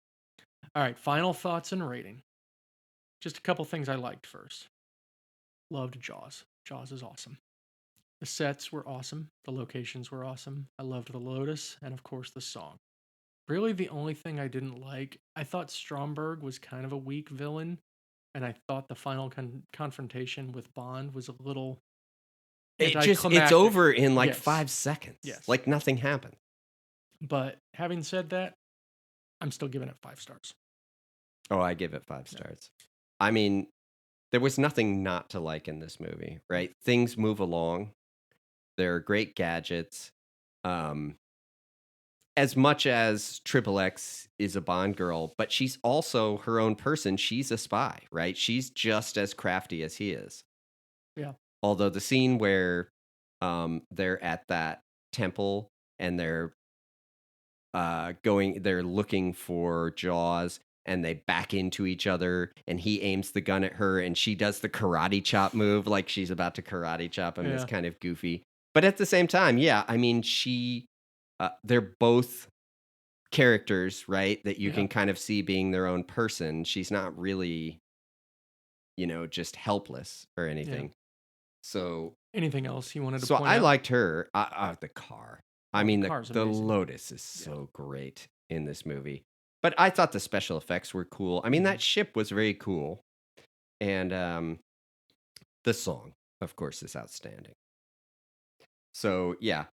All right, final thoughts and rating. Just a couple things I liked first. Loved Jaws. Jaws is awesome. The sets were awesome. The locations were awesome. I loved the Lotus and, of course, the song. Really, the only thing I didn't like, I thought Stromberg was kind of a weak villain. and I thought the final confrontation with Bond was a little It's anticlimactic. over in like Yes. 5 seconds. Yes. Like nothing happened. But having said that, I'm still giving it 5 stars. Oh, I give it 5 stars. I mean, there was nothing not to like in this movie, right? Things move along. There are great gadgets. Um, as much as Triple X is a Bond girl, but she's also her own person. She's a spy, right? She's just as crafty as he is. Yeah. Although the scene where they're at that temple and they're looking for Jaws and they back into each other and he aims the gun at her and she does the karate chop move like she's about to karate chop him is kind of goofy. But at the same time, yeah, I mean, they're both characters, right? That you can kind of see being their own person. She's not really, just helpless or anything. Yeah. So anything else you wanted to So point I out? liked her. The car. I mean, the the car's the amazing. Lotus is so great in this movie. But I thought the special effects were cool. I mean, that ship was very cool, and the song, of course, is outstanding. So yeah,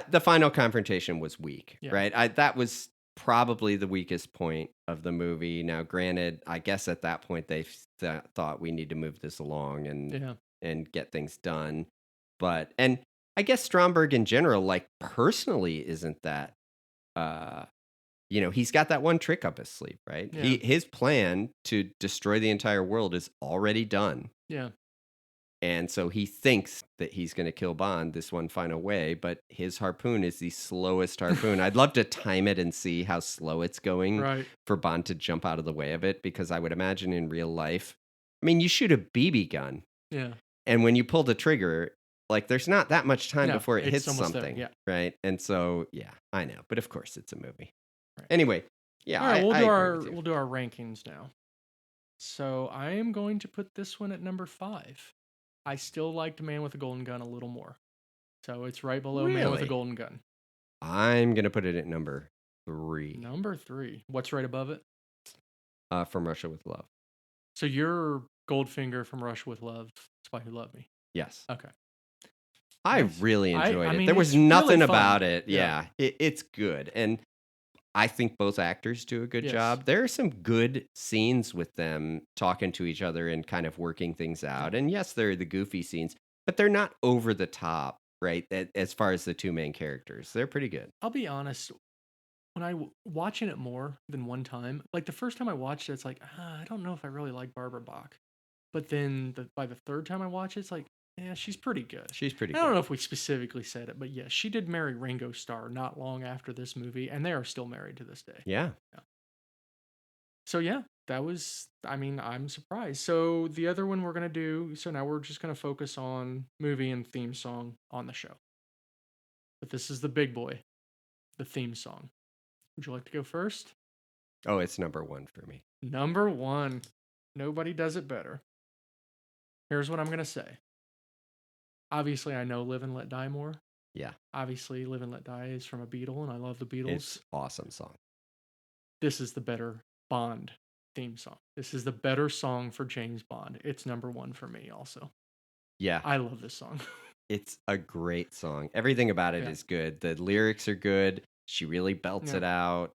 the final confrontation was weak, right? That was probably the weakest point of the movie. Now, granted, I guess at that point they thought we need to move this along and get things done. And I guess Stromberg in general, like personally, isn't that he's got that one trick up his sleeve, right? Yeah. His plan to destroy the entire world is already done. Yeah. And so he thinks that he's going to kill Bond this one final way, but his harpoon is the slowest harpoon. I'd love to time it and see how slow it's going for Bond to jump out of the way of it, because I would imagine in real life, I mean, you shoot a BB gun. Yeah. And when you pull the trigger, like there's not that much time before it hits something. There, right? And so, yeah, I know. But of course it's a movie. Right. Anyway, yeah. All right, we'll do our rankings now. So I am going to put this one at number 5. I still liked Man with a Golden Gun a little more. So it's right below Man with a Golden Gun. I'm going to put it at number 3. Number 3. What's right above it? From Russia with Love. So you're Goldfinger from Russia with Love, Spy Who Loved Me. Yes. Okay. I really enjoyed it. mean, there was nothing really about it. Yeah. It's good. And I think both actors do a good job. There are some good scenes with them talking to each other and kind of working things out. And yes, there are the goofy scenes, but they're not over the top, right? As far as the two main characters, they're pretty good. I'll be honest. When watching it more than one time, like the first time I watched it, it's like, I don't know if I really like Barbara Bach. But then by the third time I watch it, it's like, yeah, she's pretty good. She's pretty good. I don't know if we specifically said it, but yes, she did marry Ringo Starr not long after this movie, and they are still married to this day. Yeah. So yeah, that was, I mean, I'm surprised. So the other one we're going to do, so now we're just going to focus on movie and theme song on the show. But this is the big boy, the theme song. Would you like to go first? Oh, it's number 1 for me. Number 1. Nobody does it better. Here's what I'm going to say. Obviously, I know Live and Let Die more. Yeah. Obviously, Live and Let Die is from a Beatle, and I love the Beatles. It's awesome song. This is the better Bond theme song. This is the better song for James Bond. It's number 1 for me also. Yeah. I love this song. It's a great song. Everything about it is good. The lyrics are good. She really belts it out.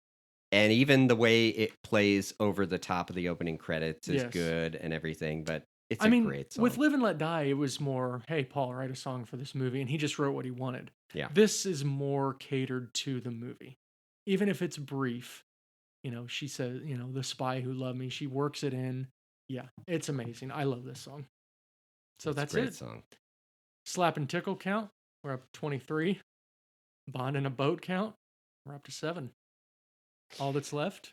And even the way it plays over the top of the opening credits is good and everything. But it's a great song. With Live and Let Die, it was more, hey, Paul, write a song for this movie. And he just wrote what he wanted. Yeah. This is more catered to the movie. Even if it's brief, she says, the spy who loved me, she works it in. Yeah, it's amazing. I love this song. So that's a great it. Song. Slap and tickle count, we're up to 23. Bond in a boat count, we're up to 7. All that's left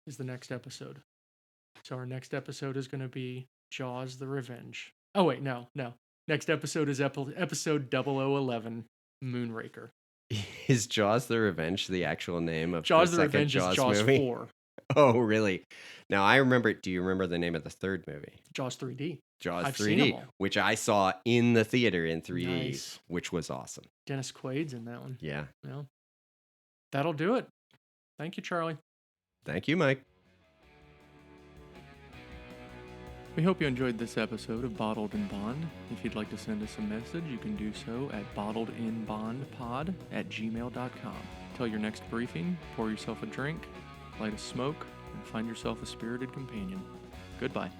is the next episode. So our next episode is going to be Jaws the Revenge. Oh, wait, no. Next episode is episode 0011, Moonraker. Is Jaws the Revenge the actual name of Jaws the the second Revenge Jaws is Jaws movie? 4. Oh, really? Now, I remember, do you remember the name of the third movie? Jaws 3D. Jaws I've 3D, seen them all. which I saw in the theater in 3D, Nice. which was awesome. Dennis Quaid's in that one. Yeah. That'll do it. Thank you, Charlie. Thank you, Mike. We hope you enjoyed this episode of Bottled in Bond. If you'd like to send us a message, you can do so at bottledinbondpod@gmail.com. Till your next briefing, pour yourself a drink, light a smoke, and find yourself a spirited companion. Goodbye.